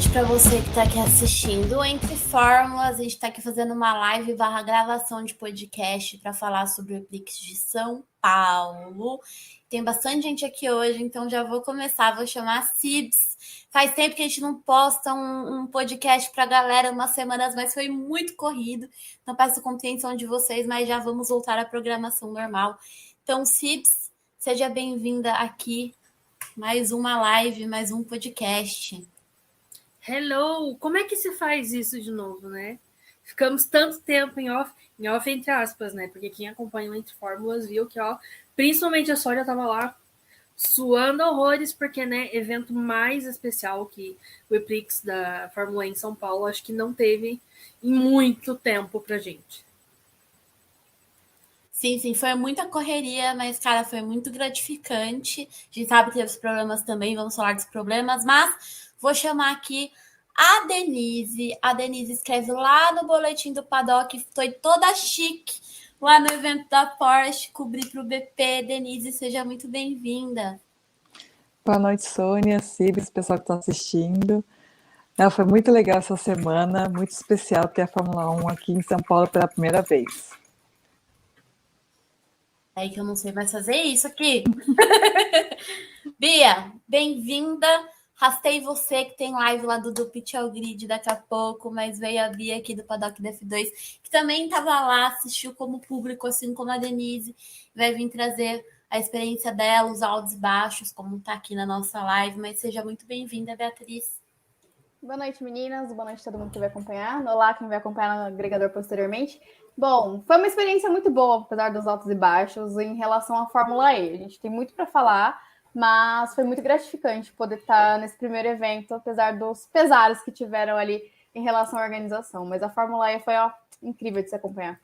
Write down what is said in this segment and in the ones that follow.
noite para você que está aqui assistindo. Entre Fórmulas, a gente está aqui fazendo uma live / gravação de podcast para falar sobre o Eclipse de São Paulo. Tem bastante gente aqui hoje, então já vou começar. Vou chamar a Cibs. Faz tempo que a gente não posta um podcast para a galera, umas semanas, mas foi muito corrido. Não peço a compreensão de vocês, mas já vamos voltar à programação normal. Então, Cibs, seja bem-vinda aqui. Mais uma live, mais um podcast. Hello! Como é que se faz isso de novo, né? Ficamos tanto tempo em off entre aspas, né? Porque quem acompanha o Entre Fórmulas viu que, principalmente a Sônia tava lá suando horrores, porque, né, evento mais especial que o Eclipse da Fórmula 1 em São Paulo, acho que não teve em muito tempo pra gente. Sim, foi muita correria, mas, cara, foi muito gratificante. A gente sabe que teve os problemas também, vamos falar dos problemas, mas vou chamar aqui a Denise. A Denise escreve lá no boletim do Paddock, foi toda chique lá no evento da Porsche, cobrir para o BP. Denise, seja muito bem-vinda. Boa noite, Sônia, Cibes, pessoal que está assistindo. Foi muito legal essa semana, muito especial ter a Fórmula 1 aqui em São Paulo pela primeira vez. É aí que eu não sei mais fazer isso aqui. Bia, bem-vinda. Rastei você, que tem live lá do Pitch ao Grid daqui a pouco, mas veio a Bia aqui do Paddock da F2, que também estava lá, assistiu como público, assim como a Denise. Vai vir trazer a experiência dela, os altos e baixos, como está aqui na nossa live. Mas seja muito bem-vinda, Beatriz. Boa noite, meninas. Boa noite a todo mundo que vai acompanhar. Olá, quem vai acompanhar no agregador posteriormente. Bom, foi uma experiência muito boa, apesar dos altos e baixos, em relação à Fórmula E. A gente tem muito para falar, mas foi muito gratificante poder estar nesse primeiro evento, apesar dos pesares que tiveram ali em relação à organização. Mas a Fórmula E foi incrível de se acompanhar.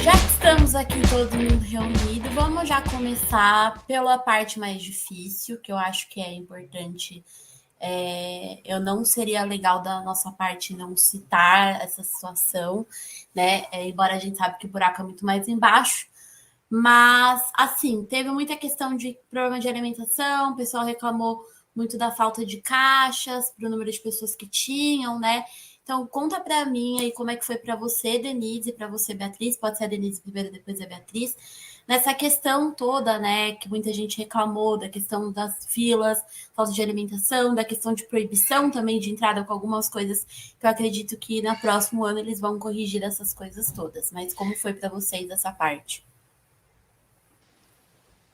Já que estamos aqui todo mundo reunido, vamos já começar pela parte mais difícil, que eu acho que é importante. Eu não seria legal da nossa parte não citar essa situação, né? Embora a gente sabe que o buraco é muito mais embaixo. Mas, assim, teve muita questão de problema de alimentação, o pessoal reclamou muito da falta de caixas, para o número de pessoas que tinham, né? Então, conta para mim aí como é que foi para você, Denise, e para você, Beatriz. Pode ser a Denise primeiro, depois a Beatriz. Nessa questão toda, né, que muita gente reclamou, da questão das filas, falta de alimentação, da questão de proibição também de entrada com algumas coisas que eu acredito que no próximo ano eles vão corrigir essas coisas todas. Mas como foi para vocês essa parte?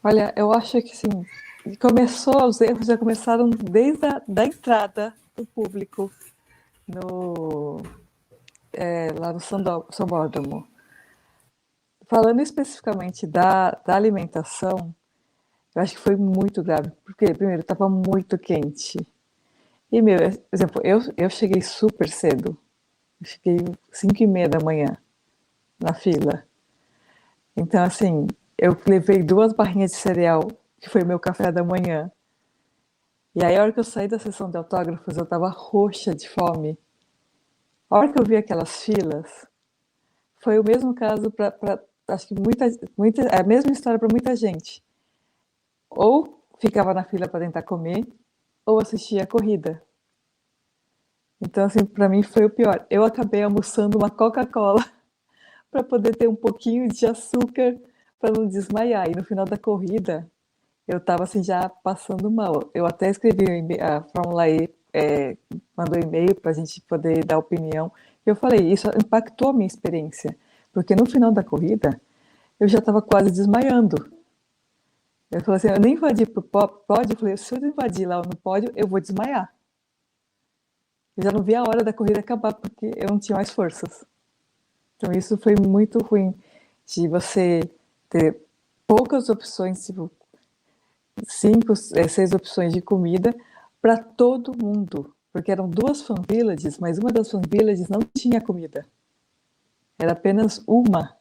Olha, eu acho que sim. Os erros já começaram desde a entrada do público lá no Sambódromo. Falando especificamente da alimentação, eu acho que foi muito grave, porque, primeiro, estava muito quente. E, por exemplo, eu cheguei super cedo. Eu cheguei 5h30 da manhã na fila. Então, assim, eu levei 2 barrinhas de cereal, que foi o meu café da manhã. E aí, a hora que eu saí da sessão de autógrafos, eu estava roxa de fome. A hora que eu vi aquelas filas, foi o mesmo caso para acho que é a mesma história para muita gente. Ou ficava na fila para tentar comer, ou assistia a corrida. Então, assim, para mim foi o pior. Eu acabei almoçando uma Coca-Cola para poder ter um pouquinho de açúcar para não desmaiar. E no final da corrida, eu estava assim já passando mal. Eu até escrevi a Fórmula E, mandou e-mail para a gente poder dar opinião. Eu falei, isso impactou a minha experiência, porque no final da corrida, eu já estava quase desmaiando. Eu falei assim, eu nem invadi para o pódio, eu falei, se eu invadir lá no pódio, eu vou desmaiar. Eu já não vi a hora da corrida acabar, porque eu não tinha mais forças. Então isso foi muito ruim, de você ter poucas opções, tipo 5, 6 opções de comida para todo mundo. Porque eram 2 fan villages, mas uma das fan villages não tinha comida. Era apenas uma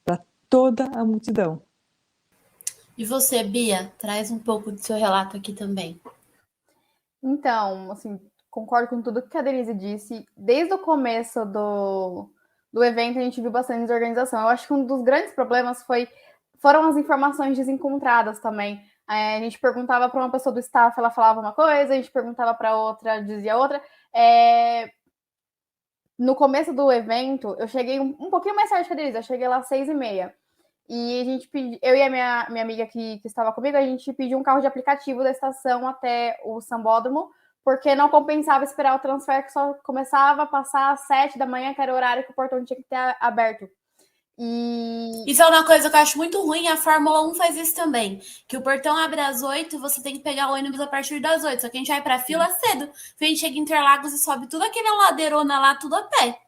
para toda a multidão. E você, Bia, traz um pouco do seu relato aqui também. Então, assim, concordo com tudo que a Denise disse. Desde o começo do evento, a gente viu bastante desorganização. Eu acho que um dos grandes problemas foram as informações desencontradas também. A gente perguntava para uma pessoa do staff, ela falava uma coisa, a gente perguntava para outra, dizia outra. No começo do evento, eu cheguei um pouquinho mais tarde que a Denise, eu cheguei lá às 6h30. E a gente pediu, eu e a minha amiga que estava comigo, a gente pediu um carro de aplicativo da estação até o Sambódromo, porque não compensava esperar o transfer, que só começava a passar às 7 da manhã, que era o horário que o portão tinha que ter aberto. Isso é uma coisa que eu acho muito ruim, a Fórmula 1 faz isso também, que o portão abre às 8 e você tem que pegar o ônibus a partir das 8, só que a gente vai pra fila cedo, a gente chega em Interlagos e sobe tudo aquele ladeirona lá, tudo a pé.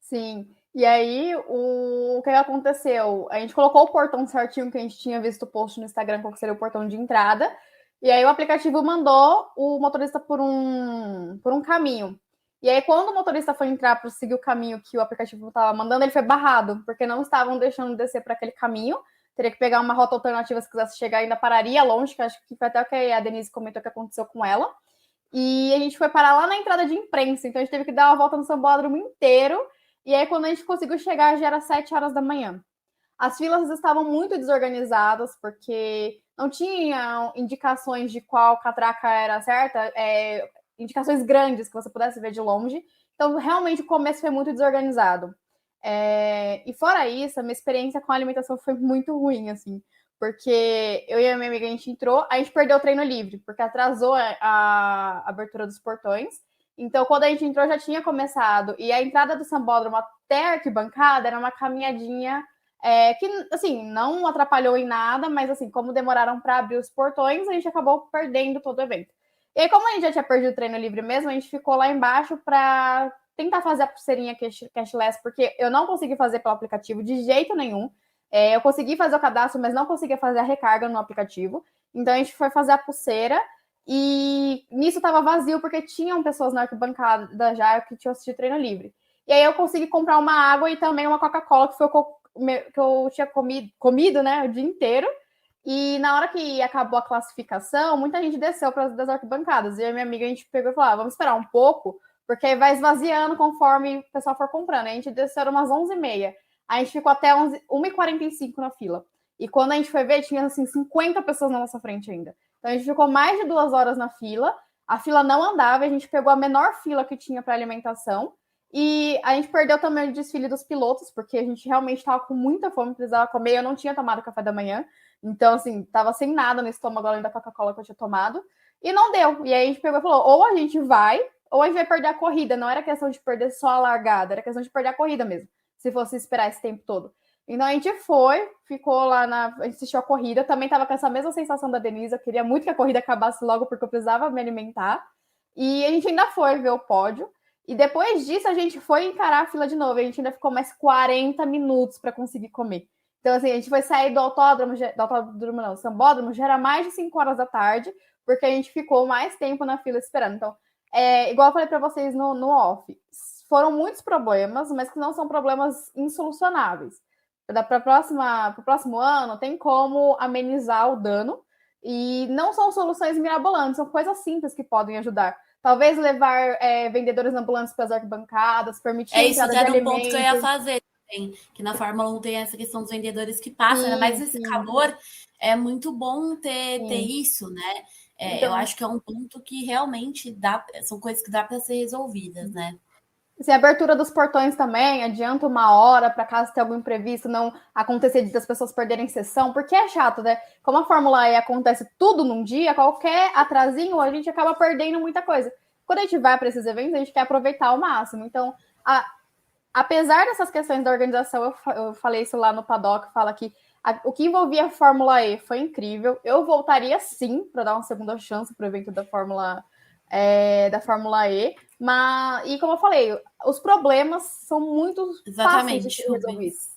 Sim, e aí o que aconteceu? A gente colocou o portão certinho, que a gente tinha visto o post no Instagram, qual seria o portão de entrada, e aí o aplicativo mandou o motorista por um caminho. E aí, quando o motorista foi entrar para seguir o caminho que o aplicativo estava mandando, ele foi barrado, porque não estavam deixando descer para aquele caminho. Teria que pegar uma rota alternativa se quisesse chegar, ainda pararia longe, que acho que foi até o que a Denise comentou que aconteceu com ela. E a gente foi parar lá na entrada de imprensa, então a gente teve que dar uma volta no Sambódromo inteiro. E aí, quando a gente conseguiu chegar, já era 7 horas da manhã. As filas estavam muito desorganizadas, porque não tinham indicações de qual catraca era certa, indicações grandes que você pudesse ver de longe. Então, realmente, o começo foi muito desorganizado. E fora isso, a minha experiência com a alimentação foi muito ruim, assim, porque eu e a minha amiga, a gente entrou, a gente perdeu o treino livre, porque atrasou a abertura dos portões. Então, quando a gente entrou, já tinha começado. E a entrada do Sambódromo até a arquibancada era uma caminhadinha que, assim, não atrapalhou em nada, mas, assim, como demoraram para abrir os portões, a gente acabou perdendo todo o evento. E aí, como a gente já tinha perdido o treino livre mesmo, a gente ficou lá embaixo para tentar fazer a pulseirinha cashless, porque eu não consegui fazer pelo aplicativo de jeito nenhum. Eu consegui fazer o cadastro, mas não conseguia fazer a recarga no aplicativo. Então, a gente foi fazer a pulseira e nisso estava vazio, porque tinham pessoas na arquibancada já que tinham assistido treino livre. E aí eu consegui comprar uma água e também uma Coca-Cola, que foi o que eu tinha comido, né, o dia inteiro. E na hora que acabou a classificação, muita gente desceu para as arquibancadas. E a minha amiga, a gente pegou e falou, vamos esperar um pouco, porque vai esvaziando conforme o pessoal for comprando. A gente desceu umas 11h30. A gente ficou até 1h45 na fila. E quando a gente foi ver, tinha assim 50 pessoas na nossa frente ainda. Então a gente ficou mais de 2 horas na fila. A fila não andava, a gente pegou a menor fila que tinha para alimentação. E a gente perdeu também o desfile dos pilotos, porque a gente realmente estava com muita fome, precisava comer. Eu não tinha tomado café da manhã. Então, assim, tava sem nada no estômago além da Coca-Cola que eu tinha tomado. E não deu. E aí a gente pegou e falou, ou a gente vai, ou a gente vai perder a corrida. Não era questão de perder só a largada, era questão de perder a corrida mesmo, se fosse esperar esse tempo todo. Então a gente foi, ficou lá a gente assistiu a corrida. Também tava com essa mesma sensação da Denise. Eu queria muito que a corrida acabasse logo, porque eu precisava me alimentar. E a gente ainda foi ver o pódio. E depois disso, a gente foi encarar a fila de novo. A gente ainda ficou mais 40 minutos para conseguir comer. Então, assim, a gente foi sair do autódromo, não, Sambódromo, já era mais de 5 horas da tarde, porque a gente ficou mais tempo na fila esperando. Então, igual eu falei para vocês no off, foram muitos problemas, mas que não são problemas insolucionáveis. Para o próximo ano, tem como amenizar o dano, e não são soluções mirabolantes, são coisas simples que podem ajudar. Talvez levar vendedores ambulantes para as arquibancadas, permitir a Isso entrada de era um alimentos. ponto que eu ia fazer também, que na Fórmula 1 tem essa questão dos vendedores que passam, né? Mas esse calor é muito bom ter isso, né? Então, eu acho que é um ponto que realmente são coisas que dá para ser resolvidas, né? Assim, a abertura dos portões também, adianta 1 hora para caso tenha algum imprevisto, não acontecer das pessoas perderem sessão, porque é chato, né? Como a Fórmula E acontece tudo num dia, qualquer atrasinho, a gente acaba perdendo muita coisa. Quando a gente vai para esses eventos, a gente quer aproveitar ao máximo. Então, apesar dessas questões da organização, eu falei isso lá no Paddock, fala que o que envolvia a Fórmula E foi incrível. Eu voltaria sim para dar uma segunda chance para o evento da Fórmula E. E como eu falei, os problemas são muito fáceis de ser resolvidos.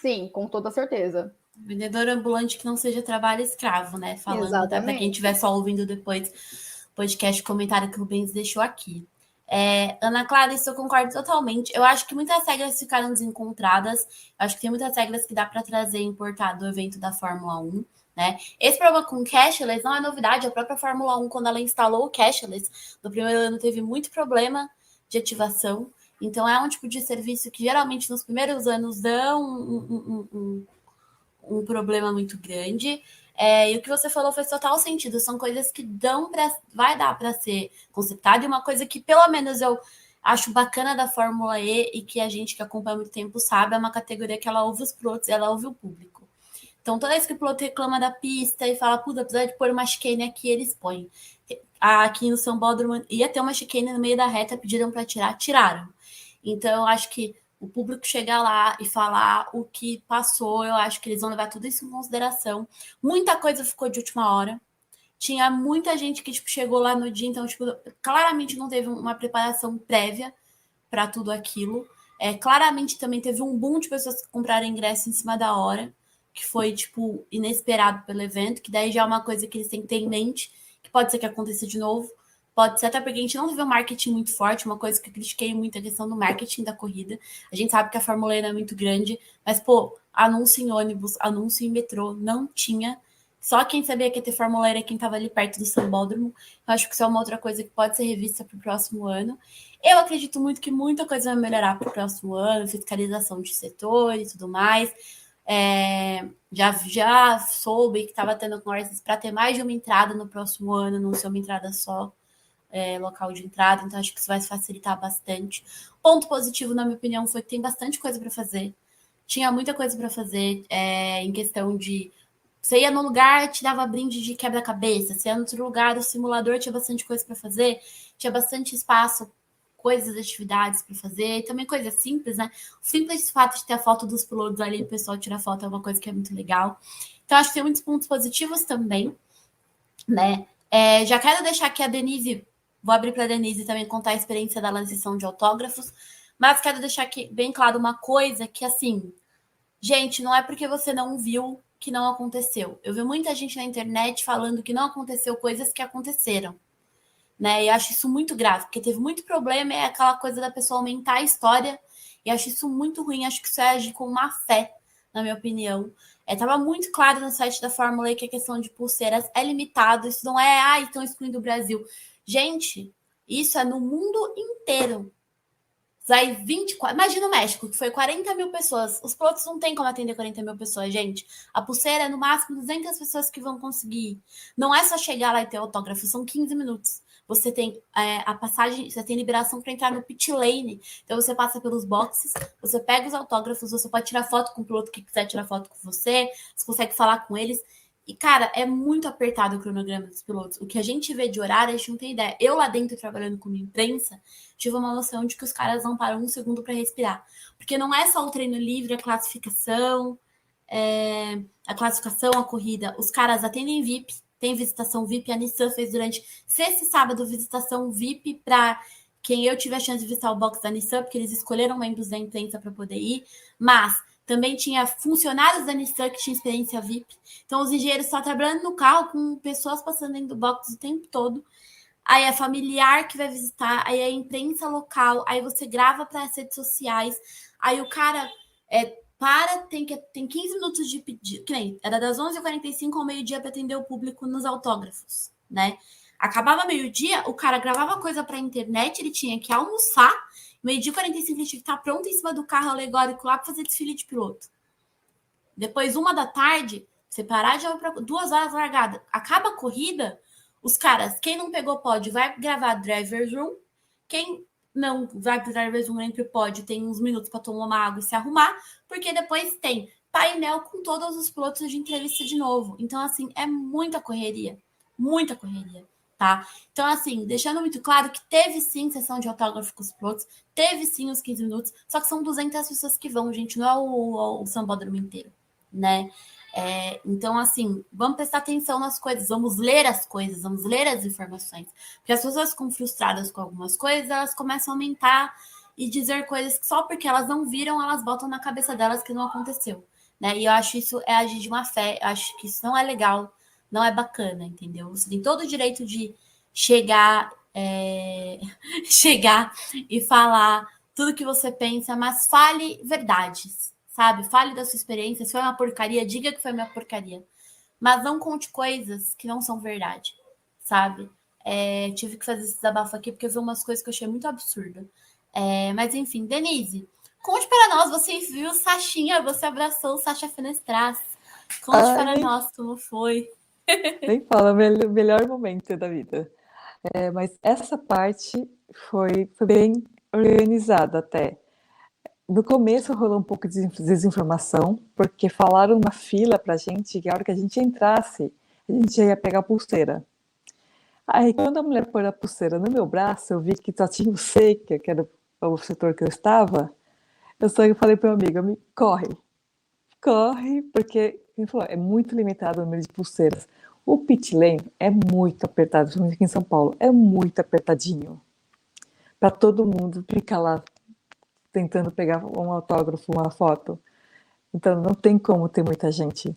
Sim, com toda certeza. Vendedor ambulante que não seja trabalho escravo, né? Falando até para quem estiver só ouvindo depois podcast, comentário que o Rubens deixou aqui. Ana Clara, isso eu concordo totalmente. Eu acho que muitas regras ficaram desencontradas. Eu acho que tem muitas regras que dá para trazer e importar do evento da Fórmula 1. Né? Esse problema com o cashless não é novidade. A própria Fórmula 1, quando ela instalou o cashless, no primeiro ano teve muito problema de ativação. Então, é um tipo de serviço que geralmente nos primeiros anos dão um problema muito grande. E o que você falou faz total sentido. São coisas que vai dar para ser conceptado. E uma coisa que, pelo menos, eu acho bacana da Fórmula E e que a gente que acompanha há muito tempo sabe, é uma categoria que ela ouve os pilotos, ela ouve o público. Então, toda vez que o piloto reclama da pista e fala, puta, apesar de pôr uma chicane aqui, eles põem. Aqui no São Bódromo ia ter uma chicane no meio da reta, pediram para tirar, tiraram. Então, eu acho que o público chegar lá e falar o que passou, eu acho que eles vão levar tudo isso em consideração. Muita coisa ficou de última hora. Tinha muita gente que chegou lá no dia, então claramente não teve uma preparação prévia para tudo aquilo. Claramente também teve um boom de pessoas que compraram ingresso em cima da hora, que foi inesperado pelo evento, que daí já é uma coisa que eles têm que ter em mente, que pode ser que aconteça de novo. Pode ser até porque a gente não teve um marketing muito forte, uma coisa que eu critiquei muito a questão do marketing da corrida. A gente sabe que a Fórmula 1 é muito grande, mas, anúncio em ônibus, anúncio em metrô, não tinha. Só quem sabia que ia ter Fórmula 1 era quem estava ali perto do Sambódromo. Eu acho que isso é uma outra coisa que pode ser revista para o próximo ano. Eu acredito muito que muita coisa vai melhorar para o próximo ano, fiscalização de setor e tudo mais. Já soube que estava tendo conversas para ter mais de uma entrada no próximo ano, não ser uma entrada só. Local de entrada, então acho que isso vai facilitar bastante. Ponto positivo, na minha opinião, foi que tem bastante coisa para fazer. Tinha muita coisa para fazer em questão de. Você ia num lugar, te dava brinde de quebra-cabeça. Você ia no outro lugar, o simulador tinha bastante coisa para fazer, tinha bastante espaço, coisas, atividades para fazer, e também coisas simples, né? O simples fato de ter a foto dos pilotos ali, o pessoal tirar foto é uma coisa que é muito legal. Então, acho que tem muitos pontos positivos também, né? Já quero deixar aqui a Denise. Vou abrir para a Denise também contar a experiência dela na sessão de autógrafos. Mas quero deixar aqui bem claro uma coisa que, assim, gente, não é porque você não viu que não aconteceu. Eu vi muita gente na internet falando que não aconteceu coisas que aconteceram, né? E acho isso muito grave, porque teve muito problema, é aquela coisa da pessoa aumentar a história, e acho isso muito ruim, acho que isso é agir com má fé, na minha opinião. Estava muito claro no site da Fórmula E que a questão de pulseiras é limitado, isso não é, estão excluindo o Brasil. Gente, isso é no mundo inteiro. Vai 24. Imagina o México, que foi 40 mil pessoas. Os pilotos não tem como atender 40 mil pessoas, gente. A pulseira é no máximo 200 pessoas que vão conseguir. Não é só chegar lá e ter autógrafo, são 15 minutos. Você tem a passagem, você tem liberação para entrar no pit lane. Então você passa pelos boxes, você pega os autógrafos, você pode tirar foto com o piloto que quiser tirar foto com você consegue falar com eles. E, cara, é muito apertado o cronograma dos pilotos. O que a gente vê de horário, a gente não tem ideia. Eu lá dentro, trabalhando como imprensa, tive uma noção de que os caras não param um segundo para respirar. Porque não é só o treino livre, a classificação, a corrida. Os caras atendem VIP, tem visitação VIP. A Nissan fez durante sexta e sábado visitação VIP para quem eu tive a chance de visitar o box da Nissan, porque eles escolheram membros da imprensa para poder ir. Mas também tinha funcionários da Nissan que tinham experiência VIP. Então, os engenheiros estão trabalhando no carro com pessoas passando dentro do box o tempo todo. Aí é familiar que vai visitar, aí é a imprensa local, aí você grava para as redes sociais. Aí o cara tem 15 minutos de pedido. Que nem, era das 11h45 ao meio-dia para atender o público nos autógrafos, né? Acabava meio-dia, o cara gravava coisa para a internet, ele tinha que almoçar. Meio-dia 45, ele tinha que estar pronto em cima do carro alegórico lá para fazer desfile de piloto. Depois, 1h da tarde, você parar de 2 horas largada. Acaba a corrida, os caras, quem não pegou pódio, vai gravar driver's room. Quem não vai para driver's room entre o pódio, tem uns minutos para tomar uma água e se arrumar, porque depois tem painel com todos os pilotos de entrevista de novo. Então, assim, é muita correria. Muita correria. Tá? Então, assim, deixando muito claro que teve sim sessão de autógrafo com os pilotos, teve sim os 15 minutos, só que são 200 pessoas que vão, gente, não é o sambódromo inteiro, né? Então, assim, vamos prestar atenção nas coisas, vamos ler as coisas, vamos ler as informações, porque as pessoas ficam frustradas com algumas coisas, elas começam a aumentar e dizer coisas que só porque elas não viram, elas botam na cabeça delas que não aconteceu, né? E eu acho isso é agir de má fé, eu acho que isso não é legal, não é bacana, entendeu? Você tem todo o direito de chegar e falar tudo que você pensa, mas fale verdades, sabe? Fale da sua experiência. Se foi uma porcaria, diga que foi uma porcaria. Mas não conte coisas que não são verdade, sabe? Tive que fazer esse desabafo aqui porque eu vi umas coisas que eu achei muito absurdo. Mas enfim, Denise, conte para nós, você viu Sachinha, você abraçou o Sacha Fenestraz. Conte para nós como foi. Nem fala, melhor momento da vida. Mas essa parte foi bem organizada até. No começo rolou um pouco de desinformação, porque falaram uma fila pra gente que a hora que a gente entrasse, a gente já ia pegar a pulseira. Aí quando a mulher pôs a pulseira no meu braço, eu vi que só tinha o Seika, que era o setor que eu estava, eu só falei para meu amigo, corre, porque ele falou, é muito limitado o número de pulseiras. O pit lane é muito apertado, principalmente aqui em São Paulo, é muito apertadinho. Para todo mundo ficar lá tentando pegar um autógrafo, uma foto. Então não tem como ter muita gente.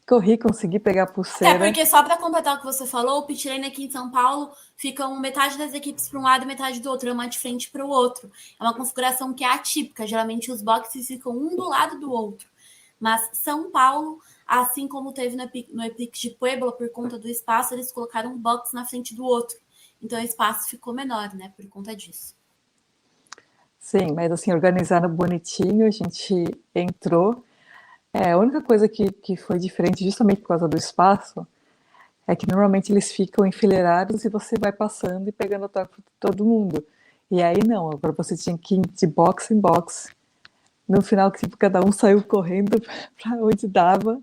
Corri, consegui pegar a pulseira. Porque só para completar o que você falou, o pit lane aqui em São Paulo ficam metade das equipes para um lado e metade do outro, uma de frente para o outro. É uma configuração que é atípica, geralmente os boxes ficam um do lado do outro. Mas São Paulo, assim como teve no Epic de Puebla, por conta do espaço, eles colocaram um box na frente do outro. Então o espaço ficou menor, né, por conta disso. Sim, mas assim, organizado bonitinho, a gente entrou. A única coisa que foi diferente, justamente por causa do espaço, é que normalmente eles ficam enfileirados e você vai passando e pegando autógrafo de todo mundo. E aí não, agora você tinha que ir de box em box. No final, tipo, cada um saiu correndo para onde dava.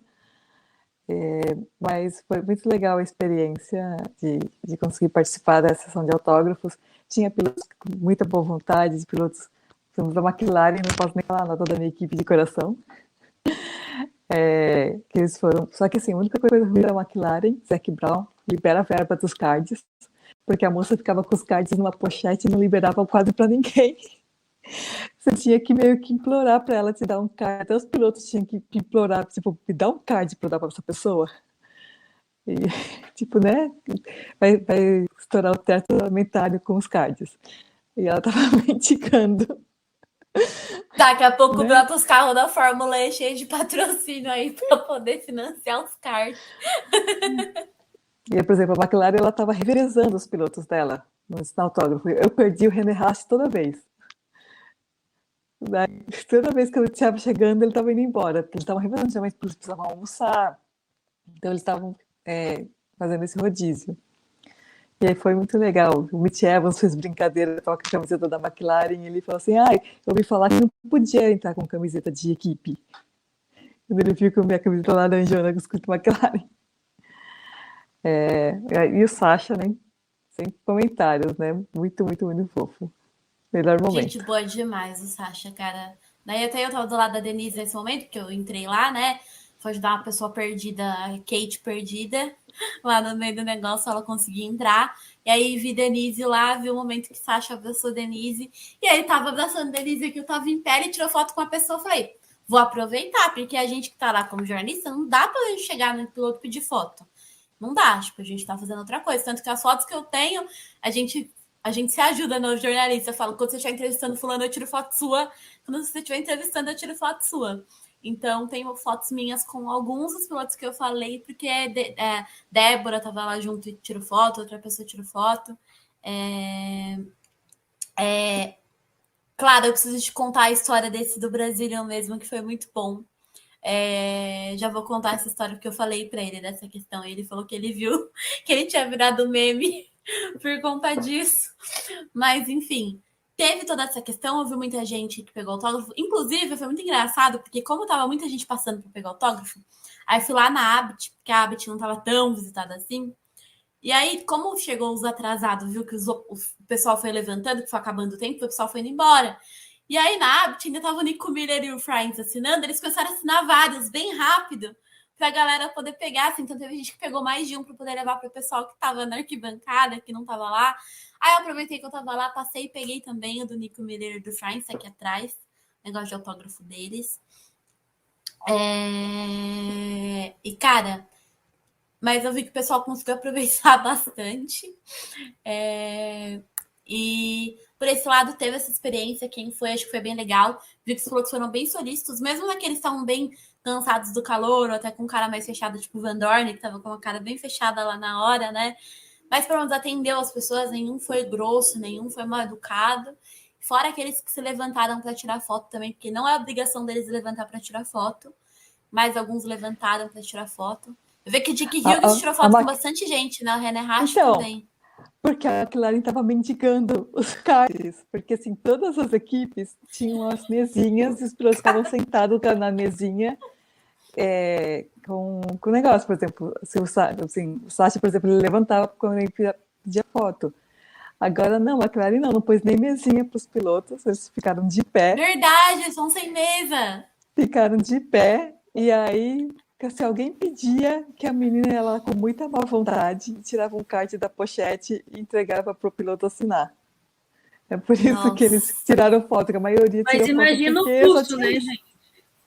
Mas foi muito legal a experiência de conseguir participar da sessão de autógrafos. Tinha pilotos com muita boa vontade, pilotos da McLaren, não posso nem falar nada da minha equipe de coração. Que eles foram. Só que assim, a única coisa ruim da McLaren, Zac Brown, libera a verba dos cards, porque a moça ficava com os cards numa pochete e não liberava quase para ninguém. Você tinha que meio que implorar para ela te dar um card. Até os pilotos tinham que implorar, tipo, me dá um card para dar para essa pessoa. E, tipo, né? Vai estourar o teto orçamentário com os cards. E ela tava mendigando. Daqui a pouco o próprio carro da Fórmula E cheio de patrocínio aí para poder financiar os cards. E, por exemplo, a McLaren, ela estava revezando os pilotos dela no autógrafo. Eu perdi o René Rast toda vez. Daí, toda vez que eu estava chegando, ele estava indo embora. Porque eles estavam revezando, mas eles precisavam almoçar. Então, eles estavam fazendo esse rodízio. E aí foi muito legal. O Mitch Evans fez brincadeira com a camiseta da McLaren. E ele falou assim, eu ouvi falar que não podia entrar com camiseta de equipe. Quando ele viu que a minha camiseta laranjona com escrito McLaren. E o Sasha, né? Sem comentários, né? Muito, muito, muito fofo. Melhor momento. Gente, boa demais o Sasha, cara. Daí até eu tava do lado da Denise nesse momento, porque eu entrei lá, né? Foi ajudar uma pessoa perdida, a Kate perdida, lá no meio do negócio, ela conseguia entrar. E aí vi Denise lá, vi o momento que Sasha abraçou Denise. E aí tava abraçando Denise aqui, eu tava em pé e tirou foto com a pessoa. Eu falei, vou aproveitar, porque a gente que tá lá como jornalista, não dá pra gente chegar no piloto e pedir foto. Não dá, tipo, a gente tá fazendo outra coisa. Tanto que as fotos que eu tenho, a gente se ajuda no jornalista. Eu falo, quando você estiver entrevistando fulano, eu tiro foto sua. Quando você estiver entrevistando, eu tiro foto sua. Então, tenho fotos minhas com alguns dos pilotos que eu falei, porque Débora estava lá junto e tirou foto, outra pessoa tirou foto. Claro, eu preciso te contar a história desse do Brazilian mesmo, que foi muito bom. Já vou contar essa história que eu falei para ele dessa questão. Ele falou que ele viu que ele tinha virado meme por conta disso. Mas, enfim, teve toda essa questão. Houve muita gente que pegou autógrafo. Inclusive, foi muito engraçado, porque como tava muita gente passando para pegar autógrafo, aí fui lá na Abit, porque a Abit não tava tão visitada assim. E aí, como chegou os atrasados, viu que o pessoal foi levantando, que foi acabando o tempo, o pessoal foi indo embora. E aí, na Abit, ainda tava o Nico Miller e o Friends assinando, eles começaram a assinar vários, bem rápido, pra galera poder pegar, assim. Então, teve gente que pegou mais de um pra poder levar pro pessoal que tava na arquibancada, que não tava lá. Aí, eu aproveitei que eu tava lá, passei e peguei também o do Nico Miller e do Friends aqui atrás, negócio de autógrafo deles. E, cara, mas eu vi que o pessoal conseguiu aproveitar bastante. E por esse lado teve essa experiência. Quem foi, acho que foi bem legal. Vi que os pilotos foram bem solícitos, mesmo naqueles que estavam bem cansados do calor, ou até com cara mais fechada, tipo o Van Dorn, que tava com uma cara bem fechada lá na hora, né? Mas pelo menos atendeu as pessoas, nenhum foi grosso, nenhum foi mal educado. Fora aqueles que se levantaram para tirar foto também, porque não é obrigação deles levantar para tirar foto. mas alguns levantaram para tirar foto. Eu vi que Dick A- Hughes a- tirou a foto Ma- com bastante gente, né? O René Racho Então, também. porque a McLaren estava mendigando os cards, porque assim, todas as equipes tinham as mesinhas e os pilotos ficavam sentados na mesinha com o negócio, por exemplo, se o Sacha, por exemplo, ele levantava quando ele pedia foto. Agora não, a McLaren não pôs nem mesinha para os pilotos, eles Verdade, são sem mesa. e aí, se alguém pedia que a menina ia lá com muita má vontade, tirava um card da pochete e entregava para o piloto assinar. É por isso que eles Nossa. tiraram foto, que a maioria Mas tirou foto imagina o porque só custo, tinha né, isso. gente?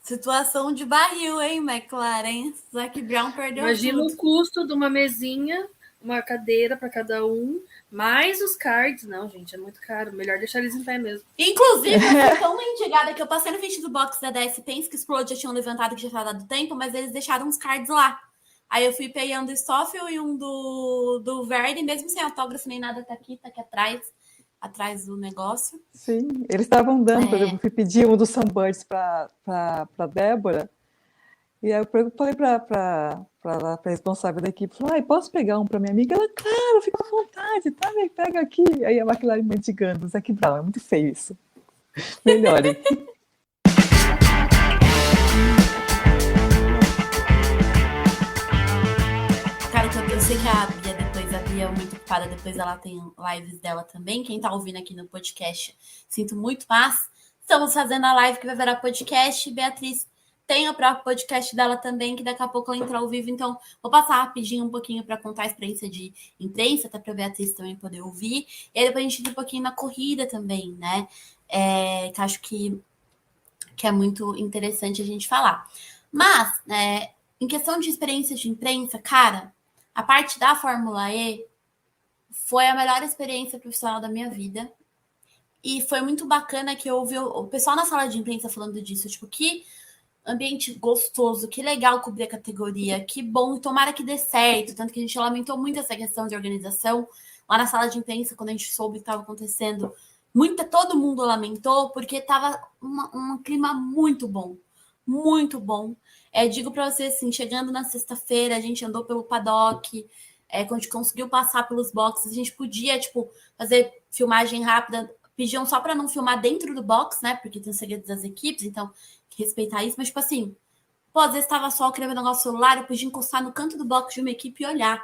Situação de barril, hein, McLaren? Zac Brown perdeu Imagina tudo. o custo de uma mesinha, uma cadeira para cada um, mais os cards. Não, gente, é muito caro. Melhor deixar eles em pé mesmo. Inclusive, eu fui tão mendigada que eu passei no frente do box da DS Pens, que os pilotos já tinham levantado, que já tinha dado tempo, mas eles deixaram uns cards lá. Aí eu fui pegar um do Stoffel e um do Verde, mesmo sem autógrafo nem nada, tá aqui atrás do negócio. Sim, eles estavam dando, por exemplo, eu fui pedir um dos Sunbirds para Débora, e aí eu falei para a responsável da equipe, falei, posso pegar um para minha amiga? Ela, claro, fica à vontade, tá, pega aqui. Aí a McLaren mendigando, o Zac Brown, é muito feio isso. Melhorem. Cara, eu sei que a Bia é muito ocupada, depois ela tem lives dela também. Quem tá ouvindo aqui no podcast, sinto muito, mas estamos fazendo a live que vai virar podcast. Beatriz tem o próprio podcast dela também, que daqui a pouco ela entra ao vivo. Então, vou passar rapidinho um pouquinho para contar a experiência de imprensa, até para a Beatriz também poder ouvir. E aí depois a gente entra um pouquinho na corrida também, né? Que acho que é muito interessante a gente falar. Mas, em questão de experiência de imprensa, cara, a parte da Fórmula E foi a melhor experiência profissional da minha vida. E foi muito bacana que eu ouvi o pessoal na sala de imprensa falando disso. Tipo, que ambiente gostoso, que legal cobrir a categoria, que bom, tomara que dê certo. Tanto que a gente lamentou muito essa questão de organização. Lá na sala de imprensa, quando a gente soube o que estava acontecendo, todo mundo lamentou, porque estava um clima muito bom. Muito bom. Digo para você, assim, chegando na sexta-feira, a gente andou pelo paddock, quando a gente conseguiu passar pelos boxes, a gente podia, tipo, fazer filmagem rápida, pediam só para não filmar dentro do box, né, porque tem os segredos das equipes, então, respeitar isso, mas, tipo assim, às vezes estava só querendo ver o negócio celular, eu podia encostar no canto do box de uma equipe e olhar,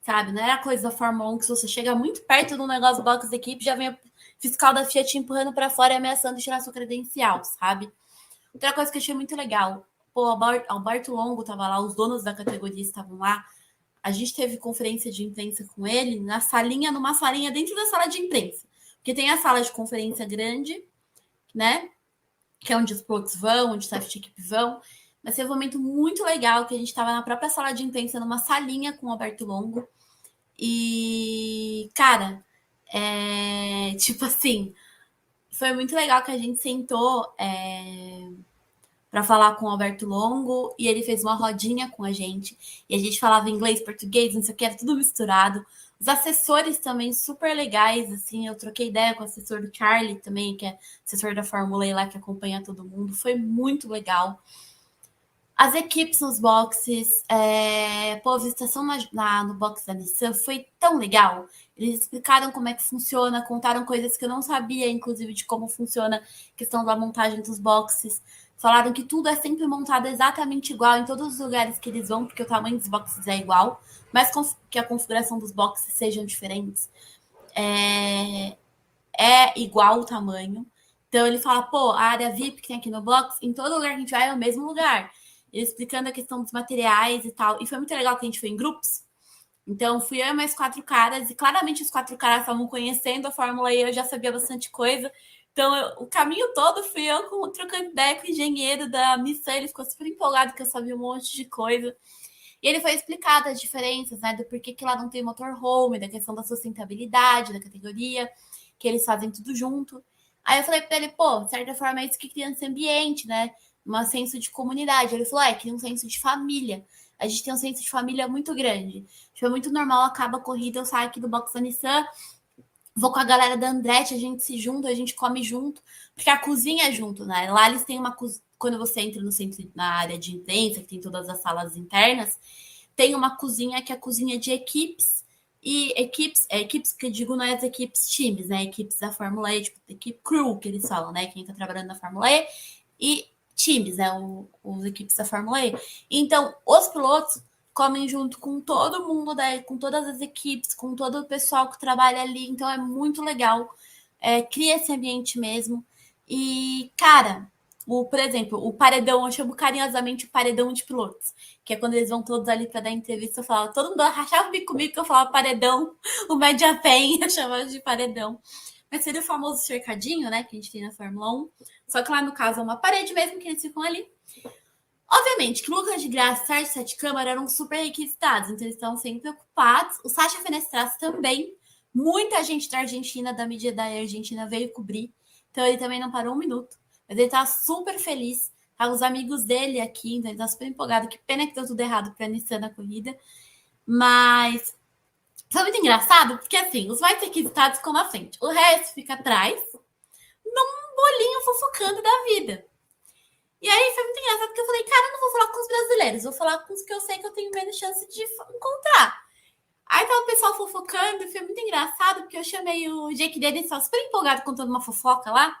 sabe, não era coisa da Fórmula 1, que se você chega muito perto do negócio do box da equipe, já vem o fiscal da Fiat empurrando para fora e ameaçando tirar sua credencial, sabe? Outra coisa que eu achei muito legal, Alberto Longo tava lá, os donos da categoria estavam lá, a gente teve conferência de imprensa com ele numa salinha dentro da sala de imprensa, porque tem a sala de conferência grande, né, que é onde os pilotos vão, onde os staff de equipe vão, mas foi um momento muito legal que a gente estava na própria sala de imprensa, numa salinha com o Alberto Longo, e, cara, tipo assim, foi muito legal que a gente sentou para falar com o Alberto Longo e ele fez uma rodinha com a gente e a gente falava inglês, português, não sei o que, era tudo misturado. Os assessores também super legais, assim, eu troquei ideia com o assessor do Charlie também, que é assessor da Fórmula E lá, que acompanha todo mundo, foi muito legal. As equipes nos boxes, a visitação no box da Nissan foi tão legal. Eles explicaram como é que funciona, contaram coisas que eu não sabia, inclusive de como funciona a questão da montagem dos boxes. Falaram que tudo é sempre montado exatamente igual em todos os lugares que eles vão, porque o tamanho dos boxes é igual, mas que a configuração dos boxes sejam diferentes. É igual o tamanho. Então ele fala, a área VIP que tem aqui no box, em todo lugar que a gente vai é o mesmo lugar. Ele explicando a questão dos materiais e tal. E foi muito legal que a gente foi em grupos. Então, fui eu e mais 4 caras. E claramente os 4 caras estavam conhecendo a Fórmula E. Eu já sabia bastante coisa. Então, o caminho todo fui eu trocando ideia com o engenheiro da Nissan. Ele ficou super empolgado que eu sabia um monte de coisa. E ele foi explicado as diferenças, né? Do porquê que lá não tem motorhome, da questão da sustentabilidade da categoria. Que eles fazem tudo junto. Aí eu falei pra ele, de certa forma é isso que cria esse ambiente, né? Um senso de comunidade. Ele falou, cria um senso de família. A gente tem um senso de família muito grande. Tipo, é muito normal, acaba a corrida, eu saio aqui do box da Nissan, vou com a galera da Andretti, a gente se junta, a gente come junto, porque a cozinha é junto, né? Lá eles têm uma quando você entra no centro, na área de imprensa, que tem todas as salas internas, tem uma cozinha que é a cozinha de equipes. E equipes que eu digo não é as equipes times, né? Equipes da Fórmula E, tipo, equipe crew, que eles falam, né? Quem tá trabalhando na Fórmula E. E times, né? Os equipes da Fórmula E. Então, os pilotos comem junto com todo mundo, com todas as equipes, com todo o pessoal que trabalha ali. Então, é muito legal. Cria esse ambiente mesmo. E, cara, por exemplo, o paredão, eu chamo carinhosamente o paredão de pilotos, que é quando eles vão todos ali para dar entrevista, eu falava, todo mundo rachava o bico comigo que eu falava paredão, o Media Pen, eu chamava de paredão. Mas seria o famoso cercadinho, né, que a gente tem na Fórmula 1, só que lá no caso é uma parede mesmo, que eles ficam ali. Obviamente que Lucas de Graça e Sérgio Sete Câmara eram super requisitados, então eles estavam sempre ocupados. O Sacha Fenestras também, muita gente da Argentina, da mídia da Argentina veio cobrir, então ele também não parou um minuto. Mas ele tá super feliz. Tá os amigos dele aqui, então ele tá super empolgado. Que pena que deu tudo errado pra Nissan na corrida. Mas foi muito engraçado, porque assim, os mais requisitados ficam na frente. O resto fica atrás, num bolinho fofocando da vida. E aí foi muito engraçado, porque eu falei, cara, eu não vou falar com os brasileiros, vou falar com os que eu sei que eu tenho menos chance de encontrar. Aí tava o pessoal fofocando, e foi muito engraçado, porque eu chamei o Jake Dennis, tava super empolgado contando uma fofoca lá.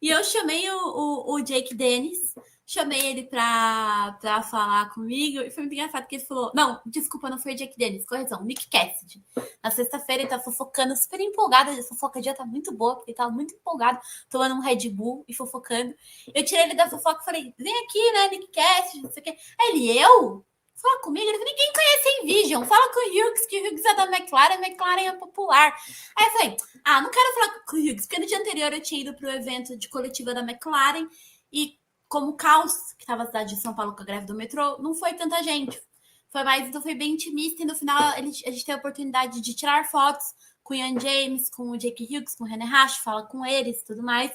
E eu chamei o Jake Dennis, chamei ele pra falar comigo, e foi muito engraçado que ele falou, não, desculpa, não foi o Jake Dennis, correção, Nick Cassidy. Na sexta-feira ele tá fofocando, super empolgado, a fofoca dia tá muito boa, porque ele tava muito empolgado, tomando um Red Bull e fofocando. Eu tirei ele da fofoca e falei, vem aqui, né, Nick Cassidy, não sei o quê. Aí ele, eu? Fala comigo, ele falou, ninguém conhece a Envision, fala com o Hughes, que o Hughes é da McLaren, a McLaren é popular. Aí eu falei, não quero falar com o Hughes, porque no dia anterior eu tinha ido pro evento de coletiva da McLaren, e como o caos que estava na cidade de São Paulo com a greve do metrô, não foi tanta gente. Então foi bem intimista, e no final a gente teve a oportunidade de tirar fotos com o Ian James, com o Jake Hughes, com o René Rasch, fala com eles e tudo mais.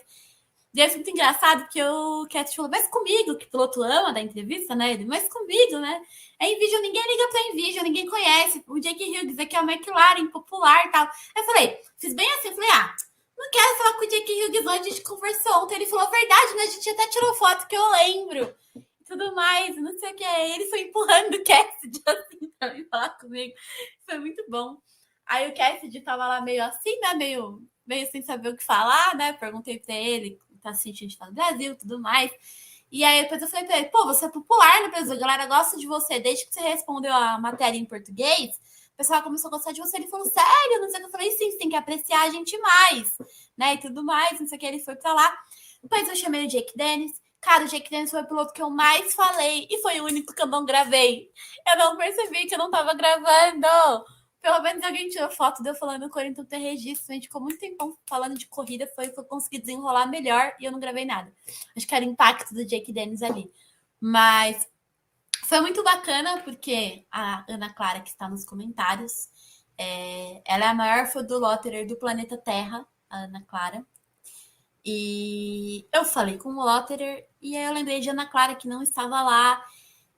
E é muito engraçado que o Cat falou, mas comigo, que o piloto ama da entrevista, né? Ele, mas comigo, né? A Envision, ninguém liga pra Envision, ninguém conhece. O Jake Hughes aqui é o McLaren, popular e tal. Aí eu falei, fiz bem assim, eu falei, não quero falar com o Jake Hughes onde a gente conversou ontem. Ele falou, verdade, né? A gente até tirou foto que eu lembro. E tudo mais, não sei o que. Ele foi empurrando o Cassidy assim pra vir falar comigo. Foi muito bom. Aí o Cassidy tava lá meio assim, né? Meio sem saber o que falar, né? Perguntei pra ele, tá se sentindo de estar no Brasil e tudo mais. E aí depois eu falei pra ele, pô, você é popular no Brasil, a galera gosta de você. Desde que você respondeu a matéria em português, o pessoal começou a gostar de você. Ele falou, sério? Não sei o que. Eu falei, sim, você tem que apreciar a gente mais, né? E tudo mais, não sei o que. Ele foi pra lá. Depois eu chamei o Jake Dennis. Cara, o Jake Dennis foi o piloto que eu mais falei. E foi o único que eu não gravei. Eu não percebi que eu não tava gravando. Pelo menos alguém tirou foto de eu falando com ele, então tem registro. A gente ficou muito tempo falando de corrida, foi que eu consegui desenrolar melhor e eu não gravei nada. Acho que era o impacto do Jake Dennis ali. Mas foi muito bacana, porque a Ana Clara, que está nos comentários, ela é a maior fã do Lotterer do planeta Terra, a Ana Clara. E eu falei com o Lotterer, e aí eu lembrei de Ana Clara, que não estava lá,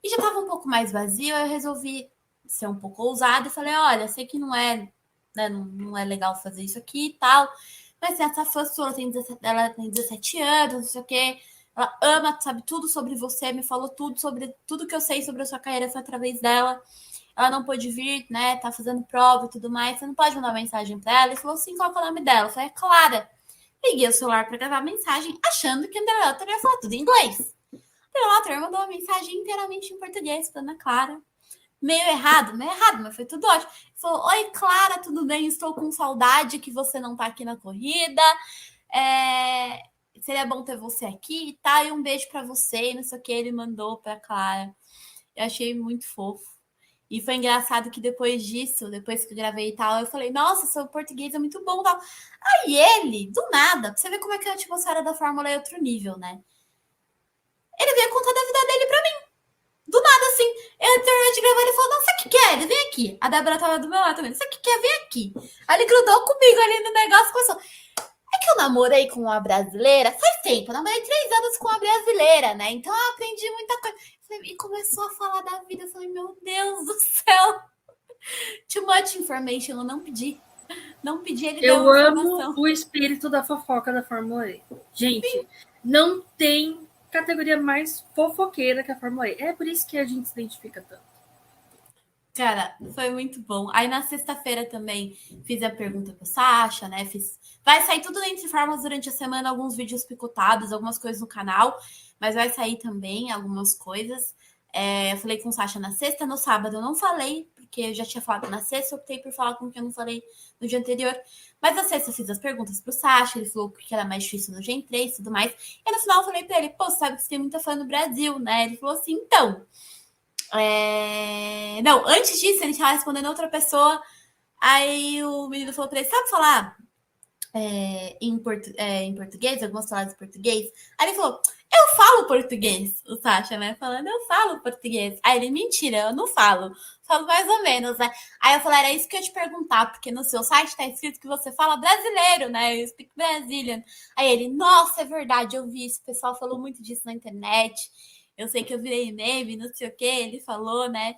e já estava um pouco mais vazio, aí eu resolvi ser um pouco ousada e falei, olha, sei que não é, né, não é legal fazer isso aqui e tal, mas essa fã sua, ela tem 17 anos, não sei o quê, ela ama, sabe tudo sobre você, me falou tudo sobre tudo que eu sei sobre a sua carreira foi através dela, ela não pôde vir, né, tá fazendo prova e tudo mais, você não pode mandar uma mensagem pra ela? Ele falou, sim, qual é o nome dela? Eu falei, é Clara. Liguei o celular pra gravar a mensagem, achando que o André Lotter ia falar tudo em inglês. O André Lotter mandou uma mensagem inteiramente em português pra Ana Clara, meio errado, mas foi tudo ótimo. Ele falou, oi, Clara, tudo bem? Estou com saudade que você não tá aqui na corrida. Seria bom ter você aqui e tá, e um beijo pra você, e não sei o que, ele mandou pra Clara. Eu achei muito fofo. E foi engraçado que depois disso, depois que eu gravei e tal, eu falei, nossa, seu português é muito bom e tal. Aí ele, do nada, pra você ver como é que a atmosfera da Fórmula é outro nível, né? Ele veio contar da vida dele pra mim. Do nada, assim, eu terminei de gravar, ele falou, não, sabe o que quer? Ele vem aqui. A Débora tava do meu lado também, sabe o que quer? Vem aqui. Aí ele grudou comigo ali no negócio, começou. É que eu namorei com uma brasileira, faz tempo, eu namorei 3 anos com uma brasileira, né? Então eu aprendi muita coisa. E começou a falar da vida, eu falei, meu Deus do céu. Too much information, eu não pedi. Não pedi, ele deu Eu informação. amo o espírito da fofoca da Fórmula E. Gente, não tem categoria mais fofoqueira que a Fórmula E. É por isso que a gente se identifica tanto. Cara, foi muito bom. Aí na sexta-feira também fiz a pergunta pro Sasha, né? Vai sair tudo dentro de formas durante a semana, alguns vídeos picotados, algumas coisas no canal, mas vai sair também algumas coisas. Eu falei com o Sasha na sexta, no sábado eu não falei, porque eu já tinha falado na sexta, eu optei por falar com quem eu não falei no dia anterior. Mas na sexta eu fiz as perguntas pro Sasha, ele falou que era mais difícil no Gen 3 e tudo mais. E no final eu falei pra ele, pô, sabe que você tem muita fã no Brasil, né? Ele falou assim, então. Não, antes disso, ele estava respondendo a outra pessoa. Aí o menino falou pra ele: sabe falar em português? Algumas palavras em português? Aí ele falou: eu falo português. O Sasha, né? Falando: eu falo português. Aí ele: mentira, eu não falo. Falo mais ou menos, né? Aí eu falei: era isso que eu ia te perguntar, porque no seu site tá escrito que você fala brasileiro, né? Eu speak Brazilian. Aí ele: nossa, é verdade, eu vi isso. O pessoal falou muito disso na internet. Eu sei que eu virei meme, não sei o que, ele falou, né?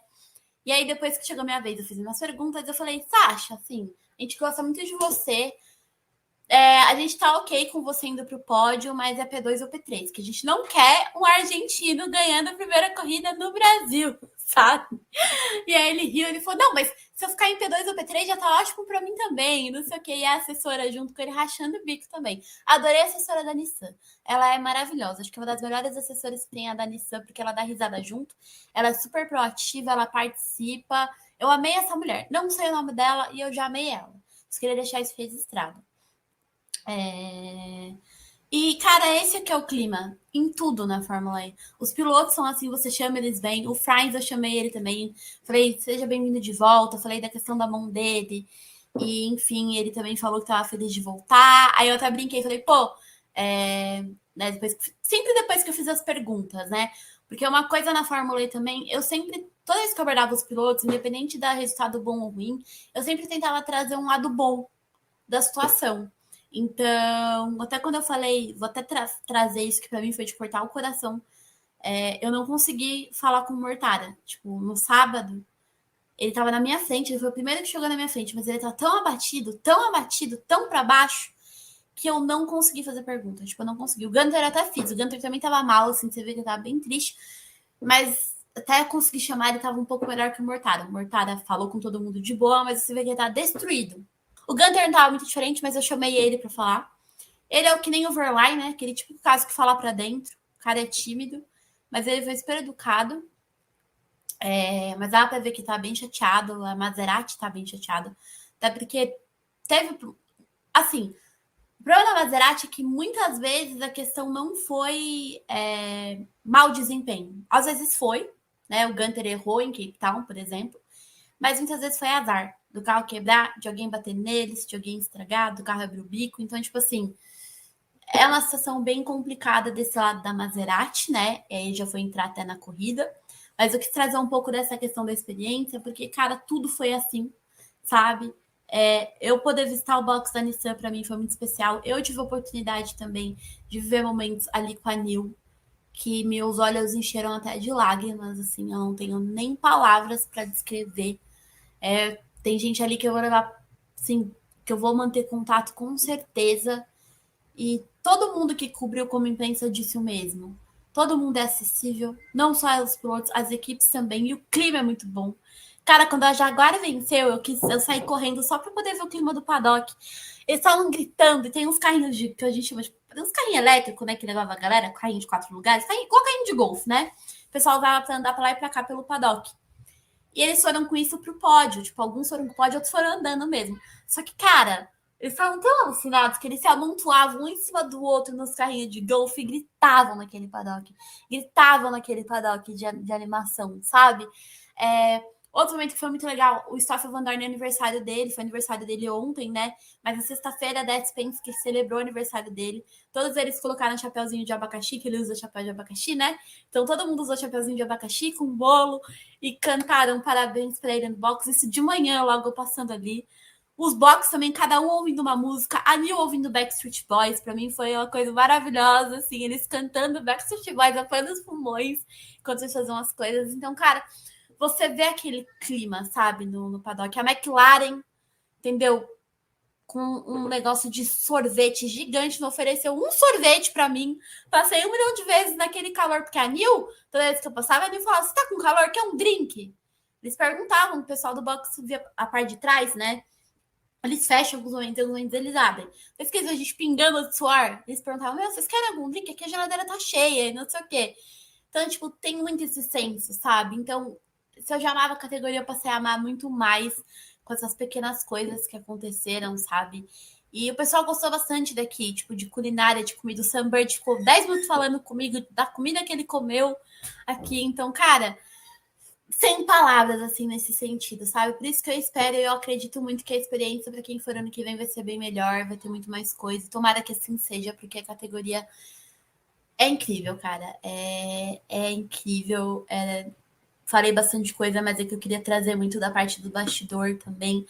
E aí, depois que chegou a minha vez, eu fiz umas perguntas, eu falei, Sasha, assim, a gente gosta muito de você, a gente tá ok com você indo pro pódio, mas é P2 ou P3, que a gente não quer um argentino ganhando a primeira corrida no Brasil, sabe? E aí ele riu, ele falou, não, mas se eu ficar em P2 ou P3 já tá ótimo pra mim também, não sei o que. E a assessora junto com ele rachando o bico também. Adorei a assessora da Nissan. Ela é maravilhosa. Acho que é uma das melhores assessoras que tem a da Nissan, porque ela dá risada junto. Ela é super proativa, ela participa. Eu amei essa mulher. Não sei o nome dela e eu já amei ela. Só queria deixar isso registrado. E, cara, esse aqui é o clima em tudo na Fórmula E. Os pilotos são assim, você chama, eles vêm. O Franz, eu chamei ele também. Falei, seja bem-vindo de volta. Falei da questão da mão dele. E, enfim, ele também falou que estava feliz de voltar. Aí eu até brinquei, falei, pô, né, sempre depois que eu fiz as perguntas, né? Porque uma coisa na Fórmula E também, eu sempre, toda vez que eu abordava os pilotos, independente da resultado bom ou ruim, eu sempre tentava trazer um lado bom da situação. Então, até quando eu falei, vou até trazer isso que para mim foi de cortar o coração, eu não consegui falar com o Mortara. Tipo, no sábado, ele tava na minha frente, ele foi o primeiro que chegou na minha frente, mas ele tá tão abatido, tão para baixo, que eu não consegui fazer pergunta. Tipo, eu não consegui. O Gunter eu até fiz, o Gunter também tava mal, assim, você vê que ele tava bem triste, mas até consegui chamar, ele tava um pouco melhor que o Mortara. O Mortara falou com todo mundo de boa, mas você vê que ele tá destruído. O Gunter não tava muito diferente, mas eu chamei ele pra falar. Ele é o que nem o Verlaine, né? Aquele tipo de caso que fala pra dentro. O cara é tímido, mas ele foi super educado. Mas dá pra ver que tá bem chateado. A Maserati tá bem chateada. Até porque teve... Assim, o problema da Maserati é que muitas vezes a questão não foi mau desempenho. Às vezes foi, né? O Gunter errou em Cape Town, por exemplo. Mas muitas vezes foi azar do carro quebrar, de alguém bater neles, de alguém estragar, do carro abrir o bico. Então, tipo assim, é uma situação bem complicada desse lado da Maserati, né? Aí já foi entrar até na corrida. Mas eu quis trazer um pouco dessa questão da experiência, porque, cara, tudo foi assim, sabe? Eu poder visitar o box da Nissan, para mim, foi muito especial. Eu tive a oportunidade também de viver momentos ali com a Nil, que meus olhos encheram até de lágrimas, assim, eu não tenho nem palavras para descrever. Tem gente ali que eu vou levar, assim, que eu vou manter contato com certeza. E todo mundo que cobriu como imprensa disse o mesmo. Todo mundo é acessível, não só os pilotos, as equipes também. E o clima é muito bom. Cara, quando a Jaguar venceu, eu saí correndo só para poder ver o clima do paddock. Eles estavam gritando, e tem uns carrinhos que a gente chama de... Uns carrinhos elétricos, né, que levava a galera, carrinho de 4 lugares, igual carrinho de golfe, né? O pessoal usava para andar para lá e para cá pelo paddock. E eles foram com isso pro pódio. Tipo, alguns foram pro pódio, outros foram andando mesmo. Só que, cara, eles estavam tão alucinados que eles se amontoavam um em cima do outro nos carrinhos de golfe e gritavam naquele paddock. Gritavam naquele paddock de animação, sabe? Outro momento que foi muito legal, o Stoffel Van Dorn é aniversário dele, foi aniversário dele ontem, né? Mas na sexta-feira, a Death Spence que celebrou o aniversário dele. Todos eles colocaram chapéuzinho de abacaxi, que ele usa chapéu de abacaxi, né? Então todo mundo usou chapéuzinho de abacaxi com bolo e cantaram parabéns para ele no box. Isso de manhã, logo passando ali. Os box também, cada um ouvindo uma música. A Nil ouvindo Backstreet Boys, para mim foi uma coisa maravilhosa, assim, eles cantando Backstreet Boys a pleno dos pulmões enquanto eles faziam as coisas. Então, cara, você vê aquele clima, sabe, no paddock. A McLaren, entendeu? com um negócio de sorvete gigante, não ofereceu um sorvete para mim. Passei 1 milhão de vezes naquele calor, porque a Nil, toda vez que eu passava, a Nil falava, você tá com calor? Quer um drink? Eles perguntavam, o pessoal do box via a parte de trás, né? Eles fecham alguns momentos eles abrem. Mas que a gente pingando de suor, eles perguntavam, meu, vocês querem algum drink? Aqui a geladeira tá cheia, e não sei o quê. Então, tipo, tem muito esse senso, sabe? Então, se eu já amava a categoria, eu passei a amar muito mais com essas pequenas coisas que aconteceram, sabe? E o pessoal gostou bastante daqui, tipo, de culinária, de comida. O Sunbird ficou 10 minutos falando comigo da comida que ele comeu aqui. Então, cara, sem palavras, assim, nesse sentido, sabe? Por isso que eu espero e eu acredito muito que a experiência para quem for ano que vem vai ser bem melhor, vai ter muito mais coisa. Tomara que assim seja, porque a categoria é incrível, cara. É incrível. Falei bastante coisa, mas é que eu queria trazer muito da parte do bastidor também.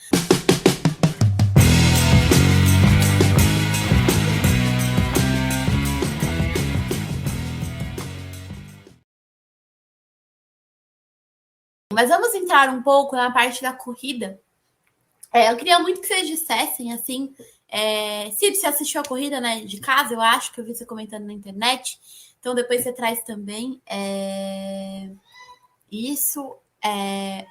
Mas vamos entrar um pouco na parte da corrida. Eu queria muito que vocês dissessem, assim, se você assistiu a corrida, né, de casa, eu acho que eu vi você comentando na internet. Então, depois você traz também isso.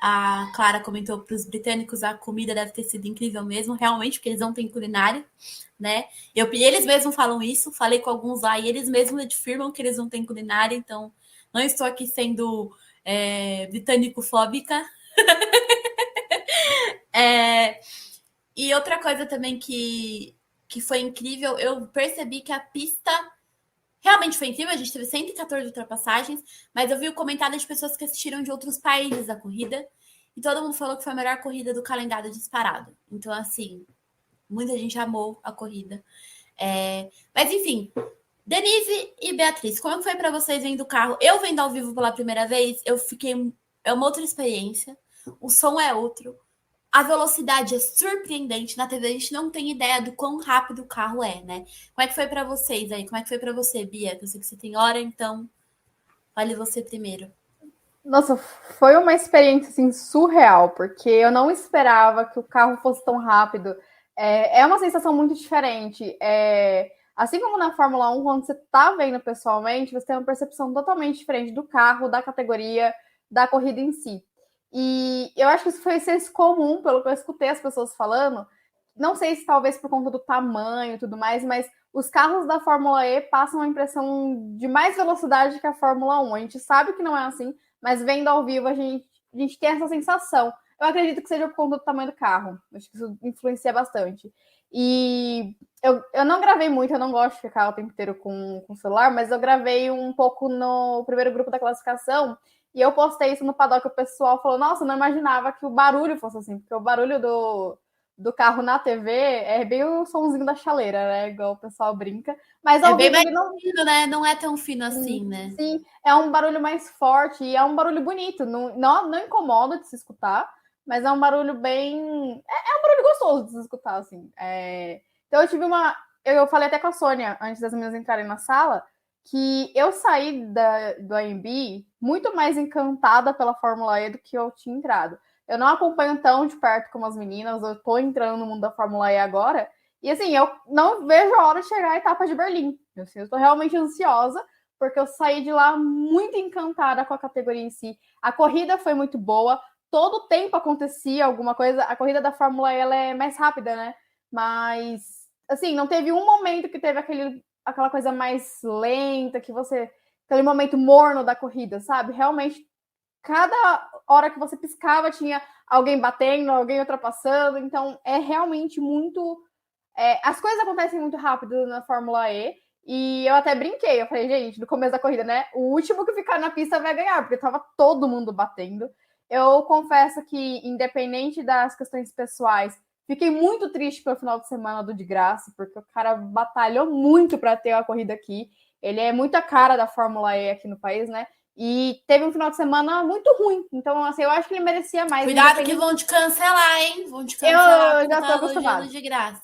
A Clara comentou para os britânicos, a comida deve ter sido incrível mesmo, realmente, porque eles não têm culinária, né? Eles mesmos falam isso, falei com alguns lá, e eles mesmos afirmam que eles não têm culinária, então não estou aqui sendo britânico-fóbica. E outra coisa também que foi incrível, eu percebi que a pista realmente foi incrível, a gente teve 114 ultrapassagens, mas eu vi o comentário de pessoas que assistiram de outros países a corrida, e todo mundo falou que foi a melhor corrida do calendário disparado. Então, assim, muita gente amou a corrida. Mas, enfim, Denise e Beatriz, como foi para vocês vendo o carro? Eu vendo ao vivo pela primeira vez, eu fiquei... É uma outra experiência, o som é outro, a velocidade é surpreendente. Na TV a gente não tem ideia do quão rápido o carro é, né? Como é que foi para vocês aí? Como é que foi para você, Bia? Eu sei que você tem hora, então fale você primeiro. Nossa, foi uma experiência assim, surreal, porque eu não esperava que o carro fosse tão rápido. É uma sensação muito diferente. Assim como na Fórmula 1, quando você está vendo pessoalmente, você tem uma percepção totalmente diferente do carro, da categoria, da corrida em si. E eu acho que isso foi senso comum, pelo que eu escutei as pessoas falando. Não sei se talvez por conta do tamanho e tudo mais, mas os carros da Fórmula E passam a impressão de mais velocidade que a Fórmula 1. A gente sabe que não é assim, mas vendo ao vivo a gente tem essa sensação. Eu acredito que seja por conta do tamanho do carro. Acho que isso influencia bastante. E eu não gravei muito, eu não gosto de ficar o tempo inteiro com o celular, mas eu gravei um pouco no primeiro grupo da classificação. E eu postei isso no paddock, o pessoal falou, nossa, não imaginava que o barulho fosse assim, porque o barulho do carro na TV é bem o somzinho da chaleira, né? Igual o pessoal brinca. Mas ao bem vivo mais fino, né? Não é tão fino assim, né? Sim, é um barulho mais forte e é um barulho bonito. Não incomoda de se escutar, mas é um barulho bem... É um barulho gostoso de se escutar, assim. Então eu tive uma... Eu falei até com a Sônia, antes das meninas entrarem na sala, que eu saí do AMB muito mais encantada pela Fórmula E do que eu tinha entrado. Eu não acompanho tão de perto como as meninas, eu tô entrando no mundo da Fórmula E agora, e assim, eu não vejo a hora de chegar à etapa de Berlim. Assim, eu tô realmente ansiosa, porque eu saí de lá muito encantada com a categoria em si. A corrida foi muito boa, todo o tempo acontecia alguma coisa. A corrida da Fórmula E ela é mais rápida, né? Mas, assim, não teve um momento que teve aquela coisa mais lenta, aquele momento morno da corrida, sabe? Realmente, cada hora que você piscava tinha alguém batendo, alguém ultrapassando, então é realmente muito... as coisas acontecem muito rápido na Fórmula E, e eu até brinquei, eu falei, gente, no começo da corrida, né, o último que ficar na pista vai ganhar, porque tava todo mundo batendo. Eu confesso que, independente das questões pessoais, fiquei muito triste pelo final de semana do de graça, porque o cara batalhou muito para ter a corrida aqui. Ele é muito a cara da Fórmula E aqui no país, né? E teve um final de semana muito ruim. Então, assim, eu acho que ele merecia mais. Cuidado que vão te cancelar, hein? Vão te cancelar. Eu já tô acostumada. De graça.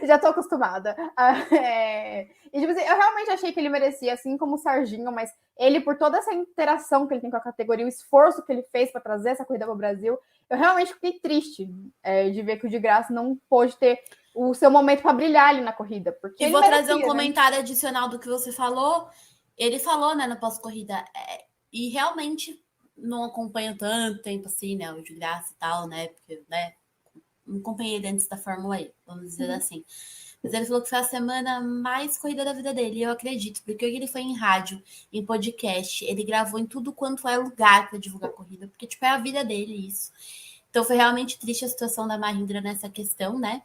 Já tô acostumada. E, tipo assim, eu realmente achei que ele merecia, assim como o Serginho, mas ele, por toda essa interação que ele tem com a categoria, o esforço que ele fez para trazer essa corrida para o Brasil, eu realmente fiquei triste de ver que o de graça não pôde ter o seu momento para brilhar ali na corrida. Porque E ele vou merecia, trazer um né? comentário adicional do que você falou. Ele falou, né, no pós-corrida, e realmente não acompanho tanto tempo assim, né, o de graça e tal, né, porque, né, não acompanhei ele antes da Fórmula E, vamos dizer assim. Mas ele falou que foi a semana mais corrida da vida dele, e eu acredito, porque ele foi em rádio, em podcast, ele gravou em tudo quanto é lugar para divulgar a corrida, porque, tipo, é a vida dele isso. Então foi realmente triste a situação da Mahindra nessa questão, né,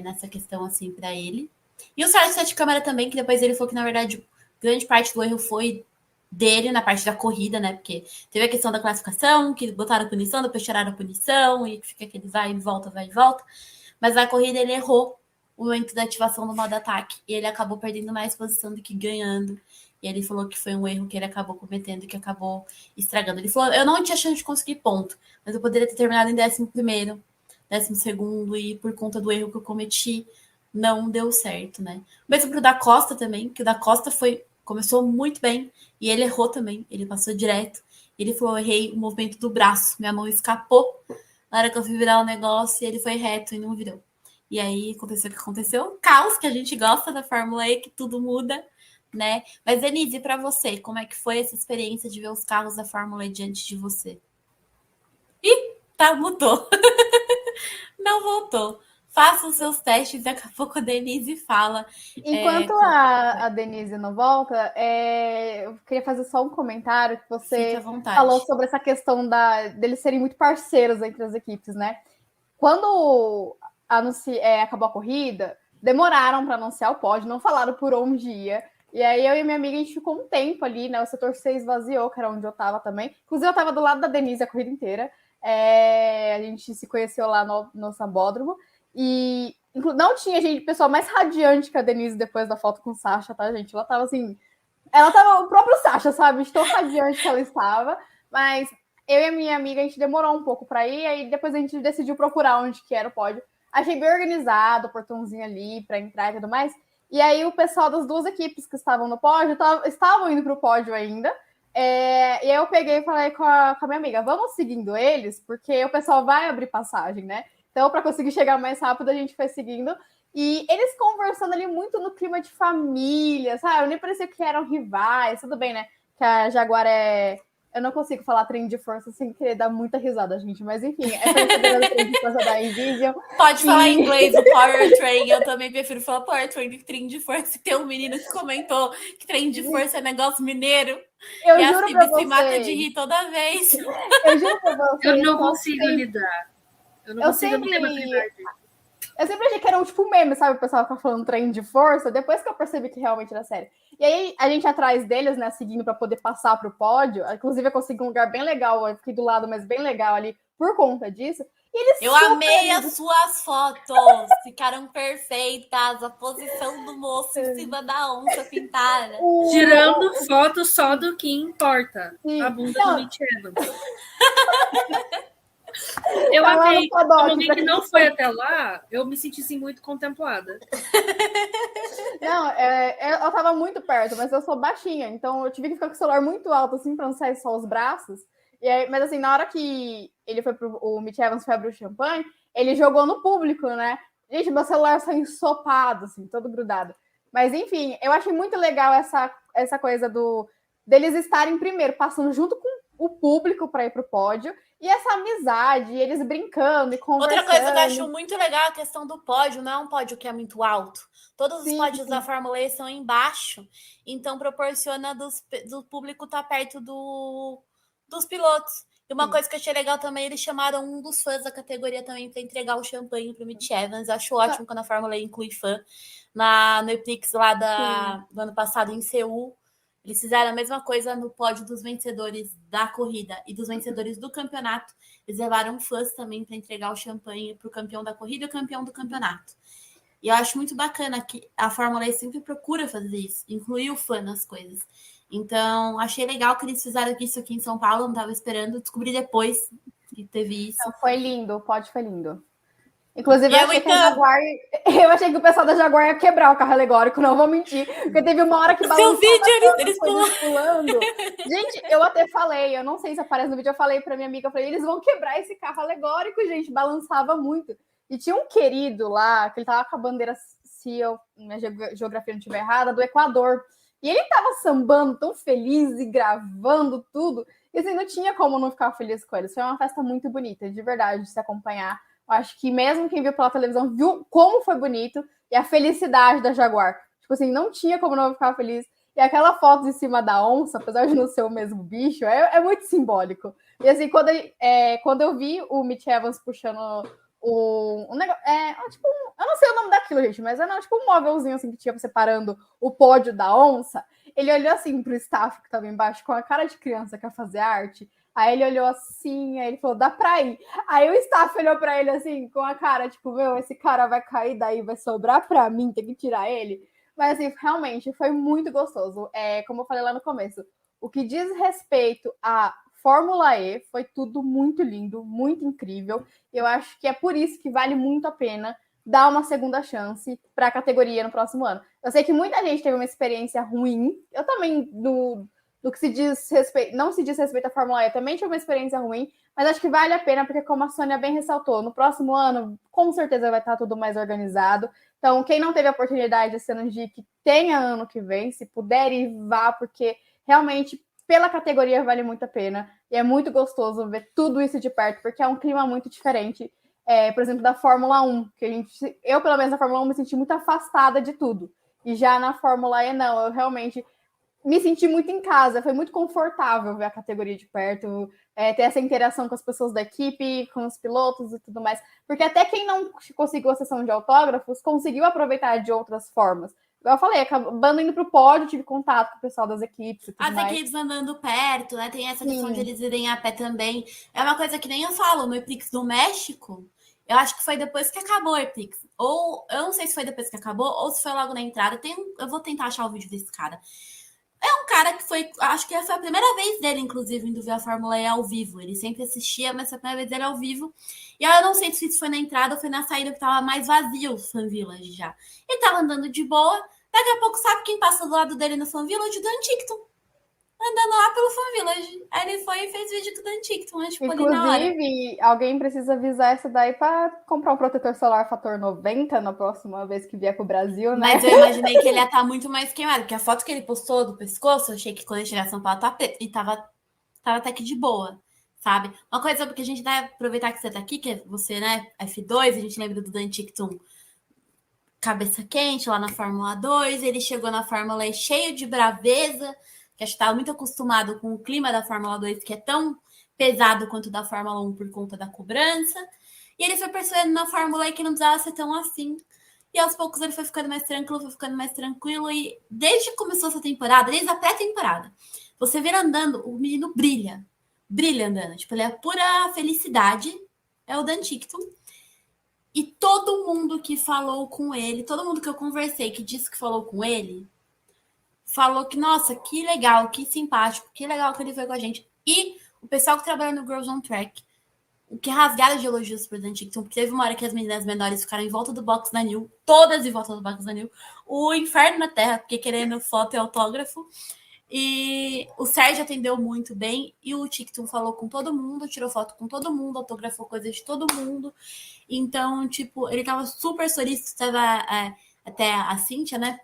nessa questão, assim, para ele. E o Sérgio Sete Câmara também, que depois ele falou que, na verdade, grande parte do erro foi dele na parte da corrida, né? Porque teve a questão da classificação, que botaram a punição, depois tiraram a punição, e fica aquele vai e volta, vai e volta. Mas na corrida ele errou o momento da ativação do modo ataque. E ele acabou perdendo mais posição do que ganhando. E ele falou que foi um erro que ele acabou cometendo e que acabou estragando. Ele falou, eu não tinha chance de conseguir ponto, mas eu poderia ter terminado em 11º, 12º, e por conta do erro que eu cometi, não deu certo, né? Mesmo pro da Costa também, que o da Costa começou muito bem, e ele errou também, ele passou direto. Ele falou, errei o movimento do braço, minha mão escapou na hora que eu fui virar o negócio, e ele foi reto e não virou. E aí aconteceu o que aconteceu, o caos que a gente gosta da Fórmula E, que tudo muda, né? Mas, Denise, para você, como é que foi essa experiência de ver os carros da Fórmula E diante de você? Ih, mudou. Não voltou. Faça os seus testes, daqui a pouco a Denise fala. Enquanto a Denise não volta, eu queria fazer só um comentário que você falou sobre essa questão deles serem muito parceiros entre as equipes, né? Quando acabou a corrida, demoraram para anunciar o pódio, não falaram por onde ia. E aí eu e minha amiga, a gente ficou um tempo ali, né? O setor C esvaziou, que era onde eu estava também. Inclusive, eu estava do lado da Denise a corrida inteira. A gente se conheceu lá no Sambódromo. E não tinha gente, pessoal mais radiante que a Denise depois da foto com o Sasha, tá, gente? Ela tava assim. Ela tava o próprio Sasha, sabe? De tão radiante que ela estava. Mas eu e a minha amiga, a gente demorou um pouco para ir, aí depois a gente decidiu procurar onde que era o pódio. Achei bem organizado, o portãozinho ali para entrar e tudo mais. E aí o pessoal das duas equipes que estavam no pódio estavam indo pro pódio ainda. E aí eu peguei e falei com a minha amiga, vamos seguindo eles, porque o pessoal vai abrir passagem, né? Então, para conseguir chegar mais rápido, a gente foi seguindo. E eles conversando ali muito no clima de família, sabe? Nem parecia que eram rivais. Tudo bem, né? Que a Jaguar Eu não consigo falar trem de força sem querer dar muita risada, gente. Mas, enfim, é perceber o trem de força da Envision. Pode falar em inglês o Powertrain. Eu também prefiro falar Powertrain do que trem de força. Tem um menino que comentou que trem de força é negócio mineiro. Eu juro pra vocês. Se mata de rir toda vez. Eu juro pra vocês. Eu não consigo lidar. Eu sempre achei que era tipo meme, sabe? O pessoal ficar falando trem de força, depois que eu percebi que realmente era sério. E aí, a gente atrás deles, né, seguindo para poder passar pro pódio. Inclusive, eu consegui um lugar bem legal, eu fiquei do lado, mas bem legal ali, por conta disso. Eu amei as suas fotos, ficaram perfeitas, a posição do moço em cima da onça pintada. Tirando foto só do que importa, a bunda do Mitch Evans. Eu amei. Como alguém que não foi até lá, eu me senti assim, muito contemplada. Não, eu tava muito perto, mas eu sou baixinha, então eu tive que ficar com o celular muito alto, assim, pra não sair só os braços. E aí, mas assim, na hora que o Mitch Evans foi abrir o champanhe, ele jogou no público, né? Gente, meu celular saiu ensopado, assim, todo grudado. Mas enfim, eu achei muito legal essa coisa deles estarem primeiro, passando junto com o público para ir pro pódio. E essa amizade, eles brincando e conversando. Outra coisa que eu acho muito legal é a questão do pódio. Não é um pódio que é muito alto. Todos os pódios da Fórmula E são embaixo. Então, proporciona do público estar perto dos pilotos. E uma coisa que eu achei legal também, eles chamaram um dos fãs da categoria também para entregar o champanhe para o Mitch Evans. Eu acho ótimo quando a Fórmula E inclui fã. No Epix lá do ano passado, em Seul, eles fizeram a mesma coisa no pódio dos vencedores da corrida e dos vencedores do campeonato. Eles levaram fãs também para entregar o champanhe para o campeão da corrida e o campeão do campeonato. E eu acho muito bacana que a Fórmula E sempre procura fazer isso, incluir o fã nas coisas. Então, achei legal que eles fizeram isso aqui em São Paulo, não estava esperando, descobri depois que teve isso. Não, foi lindo, o pódio foi lindo. Inclusive, eu achei que o pessoal da Jaguar ia quebrar o carro alegórico, não vou mentir. Porque teve uma hora que balançava. Seu vídeo, eles pulando. Gente, eu até falei, eu não sei se aparece no vídeo, eu falei pra minha amiga, eu falei, eles vão quebrar esse carro alegórico, gente, balançava muito. E tinha um querido lá, que ele tava com a bandeira, se minha geografia não estiver errada, do Equador. E ele tava sambando tão feliz e gravando tudo. E assim, não tinha como não ficar feliz com eles. Foi uma festa muito bonita, de verdade, de se acompanhar. Eu acho que mesmo quem viu pela televisão viu como foi bonito e a felicidade da Jaguar. Tipo assim, não tinha como não ficar feliz. E aquela foto em cima da onça, apesar de não ser o mesmo bicho, é muito simbólico. E assim, quando eu vi o Mitch Evans puxando um negócio. Tipo, eu não sei o nome daquilo, gente, mas era tipo um móvelzinho assim que tinha separando o pódio da onça. Ele olhou assim pro staff que tava embaixo com a cara de criança que ia fazer arte. Aí ele olhou assim, aí ele falou, dá pra ir. Aí o staff olhou pra ele assim, com a cara, tipo, meu, esse cara vai cair daí, vai sobrar pra mim, tem que tirar ele. Mas assim, realmente foi muito gostoso. Como eu falei lá no começo, o que diz respeito a Fórmula E foi tudo muito lindo, muito incrível. Eu acho que é por isso que vale muito a pena dar uma segunda chance para a categoria no próximo ano. Eu sei que muita gente teve uma experiência ruim. Eu também, no que se diz respeito, não se diz respeito à Fórmula E, eu também tive uma experiência ruim, mas acho que vale a pena, porque como a Sônia bem ressaltou, no próximo ano, com certeza vai estar tudo mais organizado. Então, quem não teve a oportunidade esse ano de ir, que tenha ano que vem, se puder ir, vá, porque realmente pela categoria vale muito a pena. E é muito gostoso ver tudo isso de perto, porque é um clima muito diferente. Por exemplo, da Fórmula 1, que eu, pelo menos na Fórmula 1, me senti muito afastada de tudo. E já na Fórmula E, não, eu realmente me senti muito em casa, foi muito confortável ver a categoria de perto, ter essa interação com as pessoas da equipe, com os pilotos e tudo mais. Porque até quem não conseguiu a sessão de autógrafos conseguiu aproveitar de outras formas. Eu falei, acabando indo pro pódio, tive contato com o pessoal das equipes e tudo mais. As equipes andando perto, né? Tem essa questão de eles irem a pé também. É uma coisa que nem eu falo, no Epix do México, eu acho que foi depois que acabou o Epix. Ou, eu não sei se foi depois que acabou, ou se foi logo na entrada. Eu vou tentar achar o vídeo desse cara. É um cara que foi, acho que foi a primeira vez dele, inclusive, indo ver a Fórmula E ao vivo. Ele sempre assistia, mas foi a primeira vez dele ao vivo. E aí eu não sei se isso foi na entrada ou foi na saída, que tava mais vazio o Fan Village já. Ele tava andando de boa. Daqui a pouco, sabe quem passa do lado dele no Fan Village? O Dan Tickton. Andando lá pelo Fan Village. Aí ele foi e fez vídeo com o Dan Tickton, mas tipo, ali na hora. Inclusive, alguém precisa avisar essa daí para comprar um protetor solar fator 90 na próxima vez que vier pro Brasil, né? Mas eu imaginei que ele ia estar muito mais queimado, porque a foto que ele postou do pescoço, eu achei que quando ele chegar em São Paulo tá preto. E tava até que de boa, sabe? Uma coisa que a gente vai aproveitar que você tá aqui, que é você, né, F2, a gente lembra do Dan Tickton cabeça quente lá na Fórmula 2, ele chegou na Fórmula E cheio de braveza, que acho que estava muito acostumado com o clima da Fórmula 2, que é tão pesado quanto da Fórmula 1 por conta da cobrança. E ele foi percebendo na Fórmula E que não precisava ser tão assim. E aos poucos ele foi ficando mais tranquilo. E desde que começou essa temporada, desde a pré-temporada, você vê andando, o menino brilha andando. Tipo, ele é pura felicidade. É o Dan Tickton. E todo mundo que falou com ele, todo mundo que eu conversei, que disse que falou com ele, falou que, nossa, que legal, que simpático, que legal que ele foi com a gente. E o pessoal que trabalha no Girls on Track, o que rasgaram de elogios pro Dan Tickton, porque teve uma hora que as meninas menores ficaram em volta do box da Nil, todas em volta do box da Nil, o inferno na terra, porque querendo foto e autógrafo. E o Sérgio atendeu muito bem, e o Tickton falou com todo mundo, tirou foto com todo mundo, autografou coisas de todo mundo. Então, tipo, ele tava super solícito, tava até a Cíntia, né?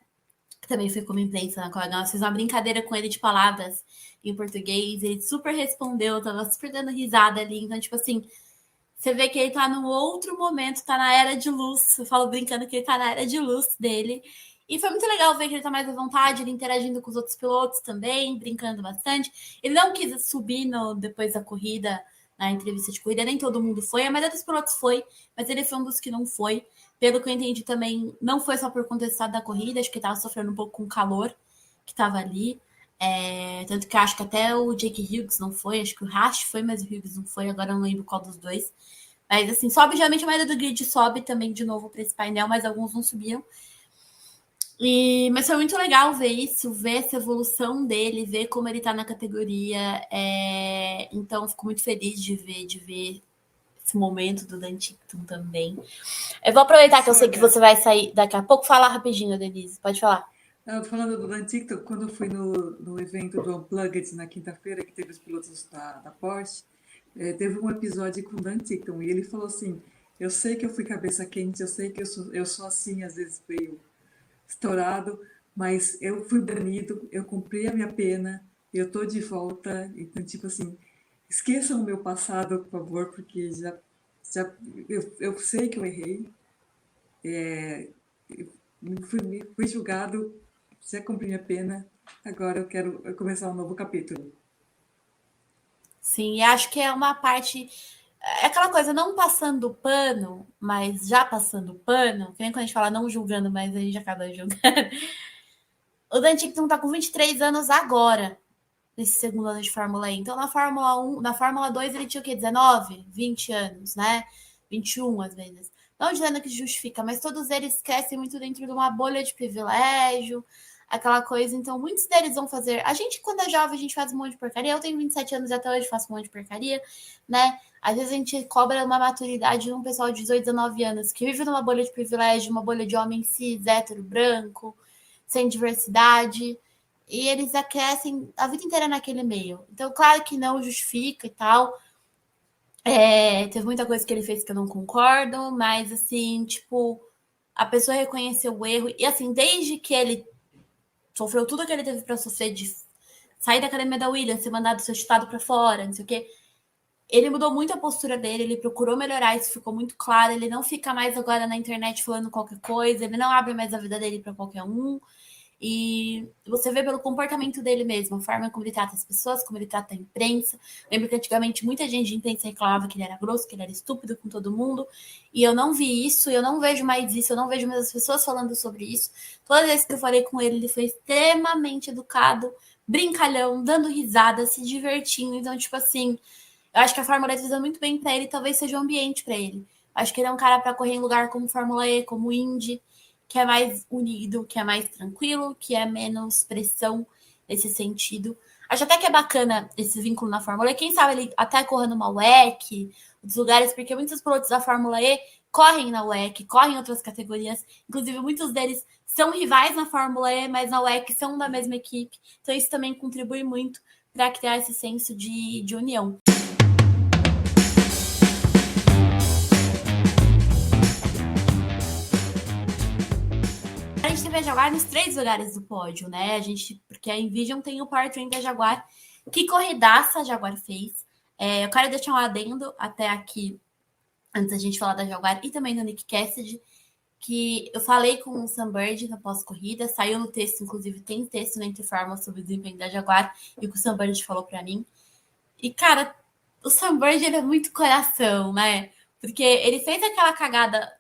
Que também foi como imprensa na colega, ela fez uma brincadeira com ele de palavras em português, ele super respondeu, tava super dando risada ali. Então, tipo assim, você vê que ele tá num outro momento, tá na era de luz. Eu falo brincando que ele tá na era de luz dele. E foi muito legal ver que ele tá mais à vontade, ele interagindo com os outros pilotos também, brincando bastante. Ele não quis subir depois da corrida, na entrevista de corrida, nem todo mundo foi. A maioria dos pilotos foi, mas ele foi um dos que não foi. Pelo que eu entendi também, não foi só por conta do estado da corrida, acho que ele tava sofrendo um pouco com o calor que tava ali. Tanto que eu acho que até o Jake Hughes não foi, acho que o Haas foi, mas o Hughes não foi, agora eu não lembro qual dos dois. Mas assim, sobe, geralmente a maioria do grid sobe também de novo para esse painel, mas alguns não subiam. Mas foi muito legal ver isso, ver essa evolução dele, ver como ele tá na categoria. Então, fico muito feliz de ver esse momento do Dan Tickton também. Eu vou aproveitar que eu sei que você vai sair daqui a pouco. Falar rapidinho, Denise. Pode falar. Eu tô falando do Dan Tickton, quando eu fui no evento do Unplugged na quinta-feira, que teve os pilotos da Porsche, teve um episódio com o Dan Tickton, e ele falou assim, Eu sei que eu fui cabeça quente, eu sei que eu sou assim, às vezes meio estourado, mas eu fui banido, eu cumpri a minha pena, eu tô de volta. Então, tipo assim, esqueçam o meu passado, por favor, porque já eu sei que eu errei, fui julgado, já cumpri minha pena, agora eu quero começar um novo capítulo. Sim, e acho que é uma parte. É aquela coisa, não passando pano, mas já passando pano, que nem quando a gente fala não julgando, mas a gente acaba julgando. O Dan Tickton tá com 23 anos agora, nesse segundo ano de Fórmula E. Então, na Fórmula 1, na Fórmula 2, ele tinha o quê? 19, 20 anos, né? 21 às vezes. Não dizendo que justifica, mas todos eles crescem muito dentro de uma bolha de privilégio, aquela coisa. Então, muitos deles vão fazer. A gente, quando é jovem, a gente faz um monte de porcaria. Eu tenho 27 anos e até hoje faço um monte de porcaria, né? Às vezes a gente cobra uma maturidade de um pessoal de 18, 19 anos que vive numa bolha de privilégio, uma bolha de homem cis, hétero, branco, sem diversidade. E eles crescem a vida inteira naquele meio. Então, claro que não justifica e tal. Teve muita coisa que ele fez que eu não concordo, mas assim, tipo, a pessoa reconheceu o erro. E assim, desde que ele sofreu tudo que ele teve para sofrer de sair da academia da Williams, ser mandado ser chutado para fora, não sei o quê. Ele mudou muito a postura dele, ele procurou melhorar, isso ficou muito claro. Ele não fica mais agora na internet falando qualquer coisa, ele não abre mais a vida dele para qualquer um. E você vê pelo comportamento dele mesmo, a forma como ele trata as pessoas, como ele trata a imprensa. Lembro que antigamente muita gente de imprensa reclamava que ele era grosso, que ele era estúpido com todo mundo. E eu não vi isso, eu não vejo mais isso, eu não vejo mais as pessoas falando sobre isso. Toda vez que eu falei com ele, ele foi extremamente educado, brincalhão, dando risada, se divertindo. Então, tipo assim, eu acho que a Fórmula E está muito bem para ele, talvez seja um ambiente para ele. Acho que ele é um cara para correr em lugar como Fórmula E, como Indy, que é mais unido, que é mais tranquilo, que é menos pressão nesse sentido. Acho até que é bacana esse vínculo na Fórmula E. Quem sabe ele até corra numa WEC, dos lugares, porque muitos pilotos da Fórmula E correm na WEC, correm em outras categorias. Inclusive, muitos deles são rivais na Fórmula E, mas na WEC são da mesma equipe. Então, isso também contribui muito para criar esse senso de união. A gente teve a Jaguar nos 3 lugares do pódio, né? Porque a Envision tem o powertrain da Jaguar. Que corridaça a Jaguar fez. Eu quero deixar um adendo até aqui, antes da gente falar da Jaguar e também do Nick Cassidy, que eu falei com o Sam Bird na pós-corrida, saiu no texto, inclusive tem texto na Interforma sobre o desempenho da Jaguar, e o que o Sam Bird falou para mim. E, cara, o Sam Bird, ele é muito coração, né? Porque ele fez aquela cagada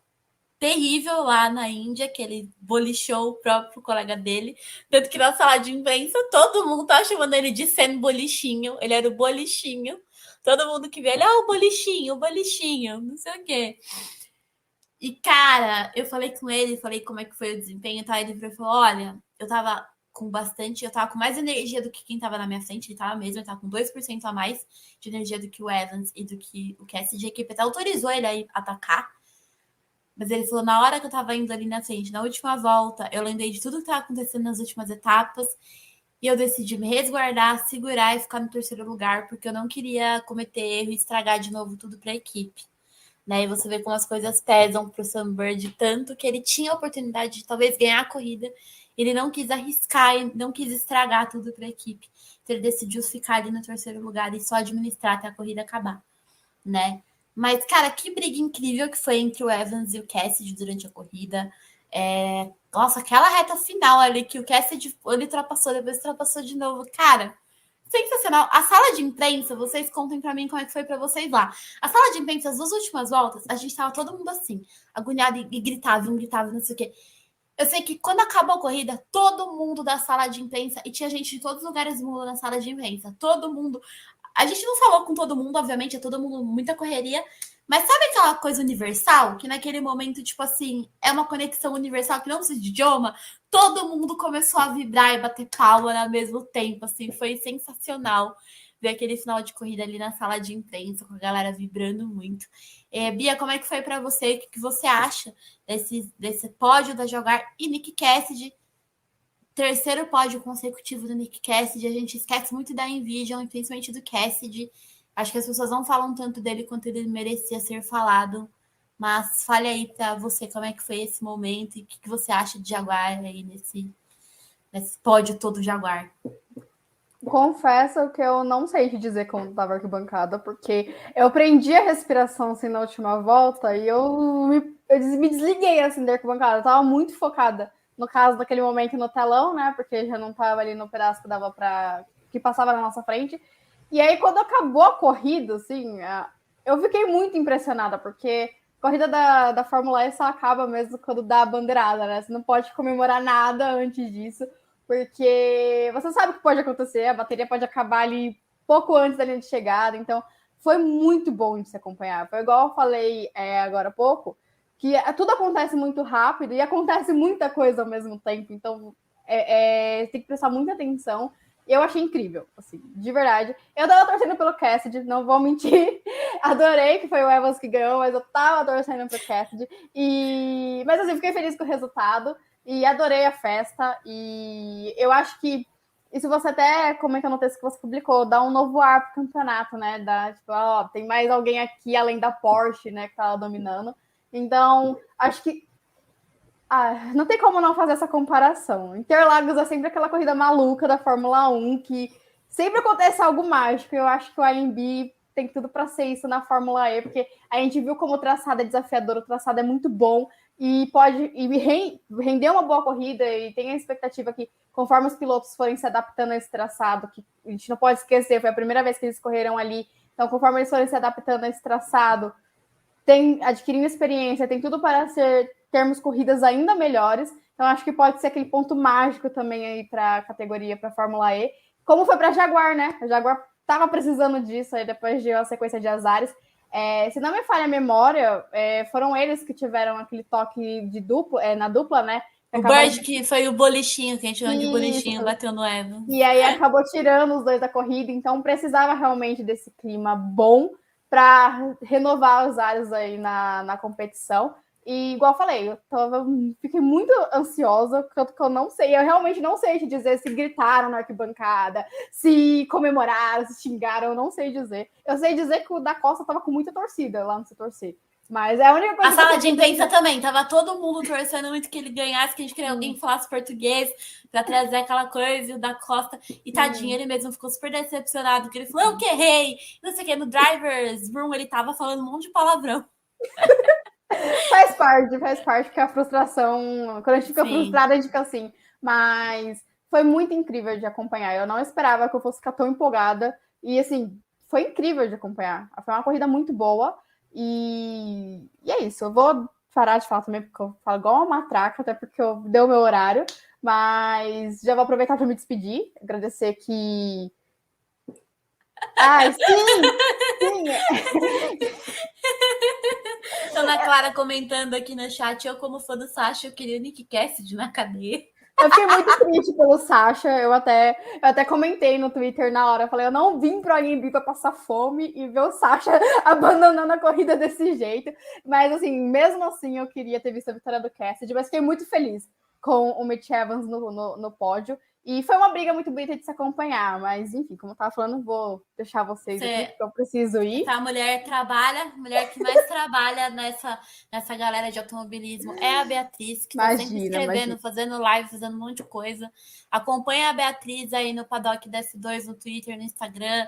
terrível lá na Índia, que ele bolichou o próprio colega dele, tanto que na sala de imprensa todo mundo tá chamando ele de Sam Bolichinho, ele era o Bolichinho, todo mundo que vê ele, o Bolichinho, não sei o quê. E, cara, eu falei com ele, falei como é que foi o desempenho, tá? Ele falou, olha, eu tava com mais energia do que quem tava na minha frente, ele tava com 2% a mais de energia do que o Evans e do que o Cassidy, a equipe até autorizou ele a atacar. Mas ele falou, na hora que eu tava indo ali na frente, na última volta, eu lembrei de tudo que tava acontecendo nas últimas etapas e eu decidi me resguardar, segurar e ficar no terceiro lugar, porque eu não queria cometer erro e estragar de novo tudo para a equipe. Né? E você vê como as coisas pesam pro Sam Bird, tanto que ele tinha a oportunidade de talvez ganhar a corrida, ele não quis arriscar, não quis estragar tudo para a equipe. Então ele decidiu ficar ali no terceiro lugar e só administrar até a corrida acabar, né? Mas, cara, que briga incrível que foi entre o Evans e o Cassidy durante a corrida. Nossa, aquela reta final ali que o Cassidy ele ultrapassou, depois ultrapassou de novo. Cara, sensacional. A sala de imprensa, vocês contem pra mim como é que foi pra vocês lá. A sala de imprensa, as 2 últimas voltas, a gente tava todo mundo assim, agoniado e gritava, não sei o quê. Eu sei que quando acabou a corrida, todo mundo da sala de imprensa, e tinha gente de todos os lugares do mundo na sala de imprensa, todo mundo. A gente não falou com todo mundo, obviamente, é todo mundo muita correria, mas sabe aquela coisa universal? Que naquele momento, tipo assim, é uma conexão universal que não precisa de idioma? Todo mundo começou a vibrar e bater palma ao mesmo tempo, assim, foi sensacional ver aquele final de corrida ali na sala de imprensa, com a galera vibrando muito. Bia, como é que foi para você? O que você acha desse pódio da Jaguar e Nick Cassidy? Terceiro pódio consecutivo do Nick Cassidy. A gente esquece muito da Envision, principalmente do Cassidy. Acho que as pessoas não falam tanto dele quanto ele merecia ser falado. Mas fale aí para você como é que foi esse momento e o que você acha de Jaguar aí nesse pódio todo Jaguar. Confesso que eu não sei te dizer como estava a arquibancada, porque eu prendi a respiração assim na última volta e eu me desliguei assim da arquibancada. Eu tava muito focada, no caso daquele momento no telão, né? Porque já não tava ali no pedaço que dava para que passava na nossa frente. E aí, quando acabou a corrida, assim, eu fiquei muito impressionada, porque a corrida da Fórmula E só acaba mesmo quando dá a bandeirada, né? Você não pode comemorar nada antes disso, porque você sabe o que pode acontecer, a bateria pode acabar ali pouco antes da linha de chegada, então foi muito bom de se acompanhar. Foi igual eu falei agora há pouco, que tudo acontece muito rápido e acontece muita coisa ao mesmo tempo, então tem que prestar muita atenção. Eu achei incrível, assim, de verdade. Eu tava torcendo pelo Cassidy, não vou mentir. Adorei que foi o Evans que ganhou, mas eu tava torcendo pro Cassidy. Mas assim, fiquei feliz com o resultado e adorei a festa. E eu acho que isso você até comenta no texto que você publicou, dá um novo ar pro campeonato, né? Tipo, tem mais alguém aqui além da Porsche, né, que tava dominando. Então, acho que não tem como não fazer essa comparação. Interlagos é sempre aquela corrida maluca da Fórmula 1, que sempre acontece algo mágico. Eu acho que o AMB tem tudo para ser isso na Fórmula E, porque a gente viu como o traçado é desafiador, o traçado é muito bom e pode render uma boa corrida, e tem a expectativa que, conforme os pilotos forem se adaptando a esse traçado, que a gente não pode esquecer, foi a primeira vez que eles correram ali, então conforme eles forem se adaptando a esse traçado, adquirindo experiência, tem tudo para termos corridas ainda melhores. Então, acho que pode ser aquele ponto mágico também aí para a categoria, para a Fórmula E, como foi para a Jaguar, né? A Jaguar estava precisando disso aí depois de uma sequência de azares. Se não me falha a memória, foram eles que tiveram aquele toque de na dupla, né? O Bird, que foi o bolichinho, que a gente chama de bolichinho, Isso. bateu no Evans. E aí acabou tirando os dois da corrida, então precisava realmente desse clima bom para renovar os ares aí na competição. E igual eu falei, fiquei muito ansiosa, tanto que eu realmente não sei te dizer se gritaram na arquibancada, se comemoraram, se xingaram, eu não sei dizer. Eu sei dizer que o da Costa tava com muita torcida lá no setor C. Mas é a única coisa. A sala de imprensa também, tava todo mundo torcendo muito que ele ganhasse, que a gente queria alguém que falasse português pra trazer aquela coisa, e o da Costa, e tadinho, ele mesmo ficou super decepcionado, que ele falou, eu que errei, não sei o que, no Driver's Room ele tava falando um monte de palavrão. Faz parte, porque a frustração, quando a gente fica frustrada, a gente fica assim, mas foi muito incrível de acompanhar, eu não esperava que eu fosse ficar tão empolgada, e assim, foi incrível de acompanhar, foi uma corrida muito boa, e é isso, eu vou parar de falar também, porque eu falo igual uma matraca, até porque deu o meu horário, mas já vou aproveitar para me despedir, agradecer que... sim! Ana Clara comentando aqui no chat, eu como fã do Sasha, eu queria o Nick Cassidy na cadeia. Eu fiquei muito triste pelo Sasha, eu até comentei no Twitter na hora, eu falei, eu não vim pro AMB para passar fome e ver o Sasha abandonando a corrida desse jeito, mas assim, mesmo assim eu queria ter visto a vitória do Cassidy, mas fiquei muito feliz com o Mitch Evans no pódio, e foi uma briga muito bonita de se acompanhar, mas enfim, como eu tava falando, vou deixar vocês aqui, porque eu preciso ir. A mulher que mais trabalha nessa galera de automobilismo é a Beatriz, que tá sempre escrevendo, fazendo live, fazendo um monte de coisa. Acompanha a Beatriz aí no Paddock DS2, no Twitter, no Instagram,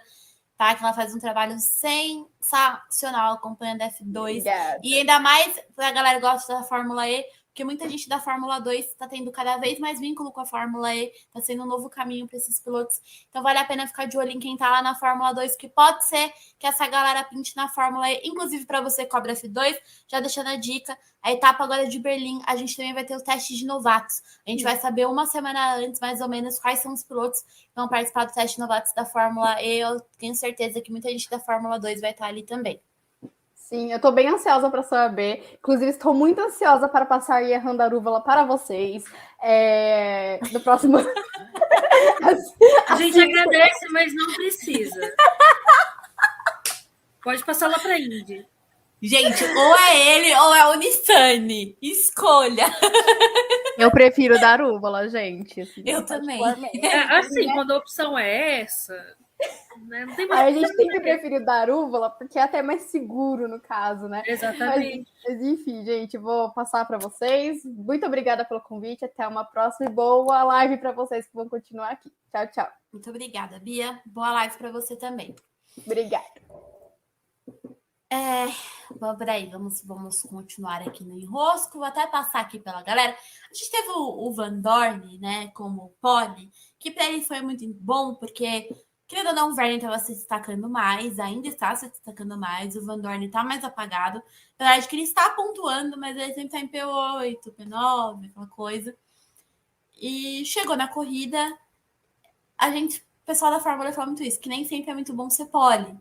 tá? Que ela faz um trabalho sensacional acompanhando a F2. Yes. E ainda mais pra galera que gosta da Fórmula E, porque muita gente da Fórmula 2 está tendo cada vez mais vínculo com a Fórmula E, está sendo um novo caminho para esses pilotos. Então vale a pena ficar de olho em quem está lá na Fórmula 2, que pode ser que essa galera pinte na Fórmula E. Inclusive, para você que cobra F2, já deixando a dica, a etapa agora de Berlim, a gente também vai ter os testes de novatos. A gente vai saber uma semana antes, mais ou menos, quais são os pilotos que vão participar do teste de novatos da Fórmula E. Eu tenho certeza que muita gente da Fórmula 2 vai estar ali também. Sim, eu tô bem ansiosa para saber. Inclusive, estou muito ansiosa para passar a Randarúvala para vocês. No próximo. A gente agradece, mas não precisa. Pode passar lá para a Indy. Gente, ou é ele ou é o Nissane. Escolha. Eu prefiro Darúvala, gente. Assim, eu também. Assim, quando a opção é essa. né? Não tem Aí a mais. gente tem que preferir o Darúvala, porque é até mais seguro no caso, né? Exatamente. Mas enfim, gente, vou passar para vocês. Muito obrigada pelo convite. Até uma próxima e boa live para vocês que vão continuar aqui. Tchau, tchau. Muito obrigada, Bia. Boa live para você também. Obrigada. Bom, peraí, vamos continuar aqui no enrosco. Vou até passar aqui pela galera. A gente teve o Van Dorn, né, como pole, que para ele foi muito bom, porque, querendo ou não, o Vergne estava se destacando mais, ainda está se destacando mais, o Van Dorn está mais apagado. Apesar de que ele está pontuando, mas ele sempre está em P8, P9, aquela coisa. E chegou na corrida, o pessoal da Fórmula fala muito isso, que nem sempre é muito bom ser pole.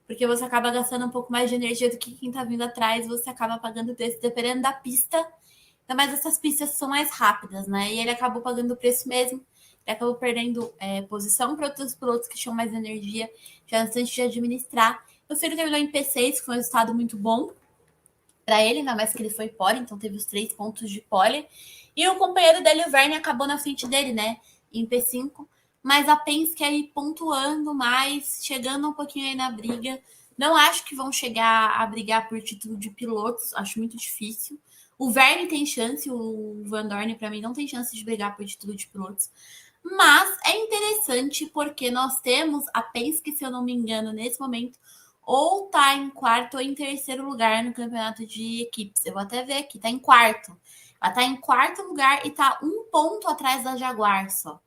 Porque você acaba gastando um pouco mais de energia do que quem tá vindo atrás, você acaba pagando o preço dependendo da pista. Ainda mais essas pistas são mais rápidas, né? E ele acabou pagando o preço mesmo. Ele acabou perdendo posição para outros pilotos que tinham mais energia, já antes de administrar. O Ciro terminou em P6, que foi um resultado muito bom para ele, ainda mais que ele foi pole, então teve os 3 pontos de pole. E o companheiro dele, o Vergne, acabou na frente dele, né? Em P5. Mas a Penske aí pontuando mais, chegando um pouquinho aí na briga. Não acho que vão chegar a brigar por título de pilotos, acho muito difícil. O Vergne tem chance, o Van Dorn, para mim, não tem chance de brigar por título de pilotos. Mas é interessante porque nós temos a Penske, se eu não me engano, nesse momento, ou tá em quarto ou em terceiro lugar no campeonato de equipes. Eu vou até ver aqui, tá em quarto. Ela tá em quarto lugar e tá 1 ponto atrás da Jaguar só.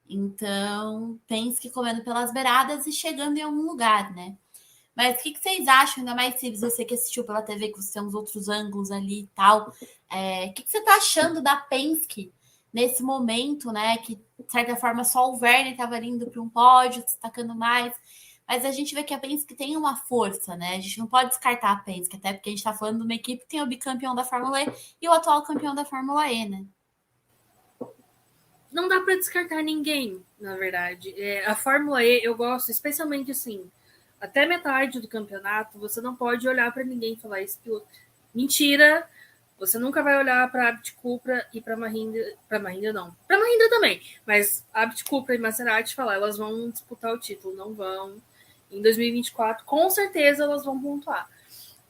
Então, Penske comendo pelas beiradas e chegando em algum lugar, né? Mas o que vocês acham, ainda mais se você que assistiu pela TV, que você tem uns outros ângulos ali e tal, o que você tá achando da Penske nesse momento, né? Que, de certa forma, só o Vergne estava indo para um pódio, destacando mais. Mas a gente vê que a Penske tem uma força, né? A gente não pode descartar a Penske, até porque a gente está falando de uma equipe que tem o bicampeão da Fórmula E e o atual campeão da Fórmula E, né? Não dá para descartar ninguém, na verdade. A Fórmula E, eu gosto, especialmente assim, até metade do campeonato, você não pode olhar para ninguém e falar esse piloto. Mentira! Você nunca vai olhar para a Abt Cupra e para Mahindra. Para Mahindra, não. Para Mahindra também. Mas Abt Cupra e Maserati falar, elas vão disputar o título. Não vão. Em 2024, com certeza elas vão pontuar.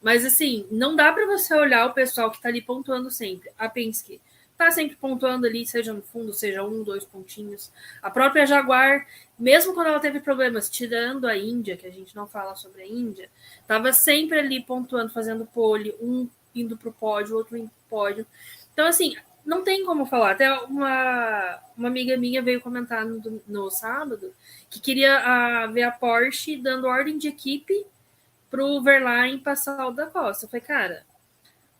Mas assim, não dá para você olhar o pessoal que está ali pontuando sempre. A Penske tá sempre pontuando ali, seja no fundo, seja 1, 2 pontinhos. A própria Jaguar, mesmo quando ela teve problemas, tirando a Índia, que a gente não fala sobre a Índia, tava sempre ali pontuando, fazendo pole, um indo pro pódio, outro indo pro pódio. Então, assim, não tem como falar. Até uma amiga minha veio comentar no sábado que queria ver a Porsche dando ordem de equipe pro Verlaine passar o da Costa. Eu falei, cara,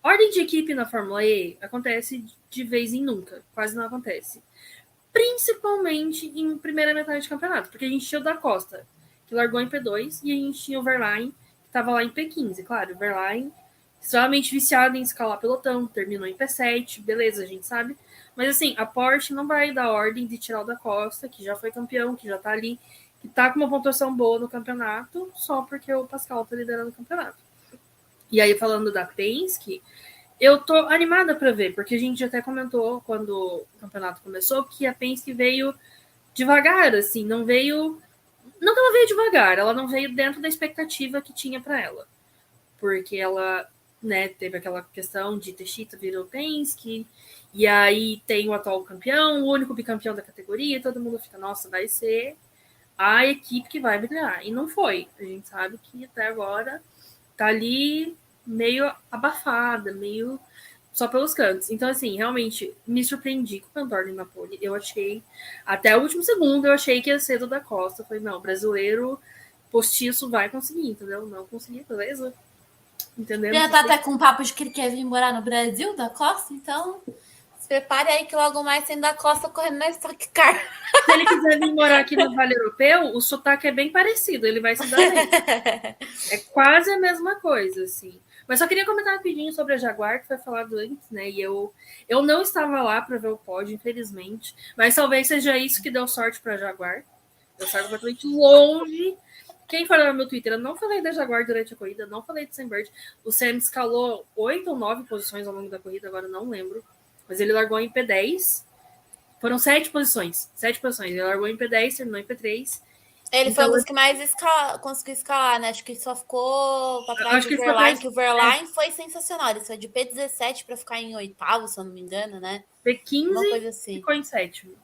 ordem de equipe na Fórmula E acontece de vez em nunca, quase não acontece. Principalmente em primeira metade de campeonato, porque a gente tinha o da Costa, que largou em P2, e a gente tinha o Verlaine, que estava lá em P15. Claro, o Verlaine, extremamente viciado em escalar pelotão, terminou em P7, beleza, a gente sabe. Mas assim, a Porsche não vai dar ordem de tirar o da Costa, que já foi campeão, que já tá ali, que tá com uma pontuação boa no campeonato, só porque o Pascal tá liderando o campeonato. E aí, falando da Penske, eu tô animada para ver, porque a gente até comentou quando o campeonato começou que a Penske veio devagar, assim, não veio. Não que ela veio devagar, ela não veio dentro da expectativa que tinha para ela. Porque ela, né, teve aquela questão de Techeeta virou Penske, e aí tem o atual campeão, o único bicampeão da categoria, todo mundo fica, nossa, vai ser a equipe que vai brilhar. E não foi. A gente sabe que até agora tá ali meio abafada, meio só pelos cantos. Então, assim, realmente me surpreendi com o Van Dorn na pole. Eu achei, até o último segundo, eu achei que ia ser do da Costa. Eu falei, não, brasileiro postiço vai conseguir, entendeu? Não consegui, beleza? Entendeu? Já tá até com um papo de que ele quer vir morar no Brasil, da Costa, então se prepare aí que logo mais tem da Costa correndo na Stock Car. Se ele quiser vir morar aqui no Vale Europeu, o sotaque é bem parecido, ele vai se dar bem. É quase a mesma coisa, assim. Mas só queria comentar rapidinho sobre a Jaguar, que foi falado antes, né? E eu não estava lá para ver o pódio, infelizmente. Mas talvez seja isso que deu sorte para a Jaguar. Eu saio completamente longe. Quem falou no meu Twitter, eu não falei da Jaguar durante a corrida, não falei do Sam Bird. O Sam escalou 8 ou 9 posições ao longo da corrida, agora não lembro. Mas ele largou em P10. Foram 7 posições. 7 posições. Ele largou em P10, terminou em P3. Ele foi um Então, dos que mais conseguiu escalar, né? Acho que só ficou para trás acho do que foi Verlaine, atrás que o Verlaine foi sensacional. Ele foi de P17 para ficar em oitavo, se eu não me engano, né? Uma P15 coisa assim. ficou em sétimo.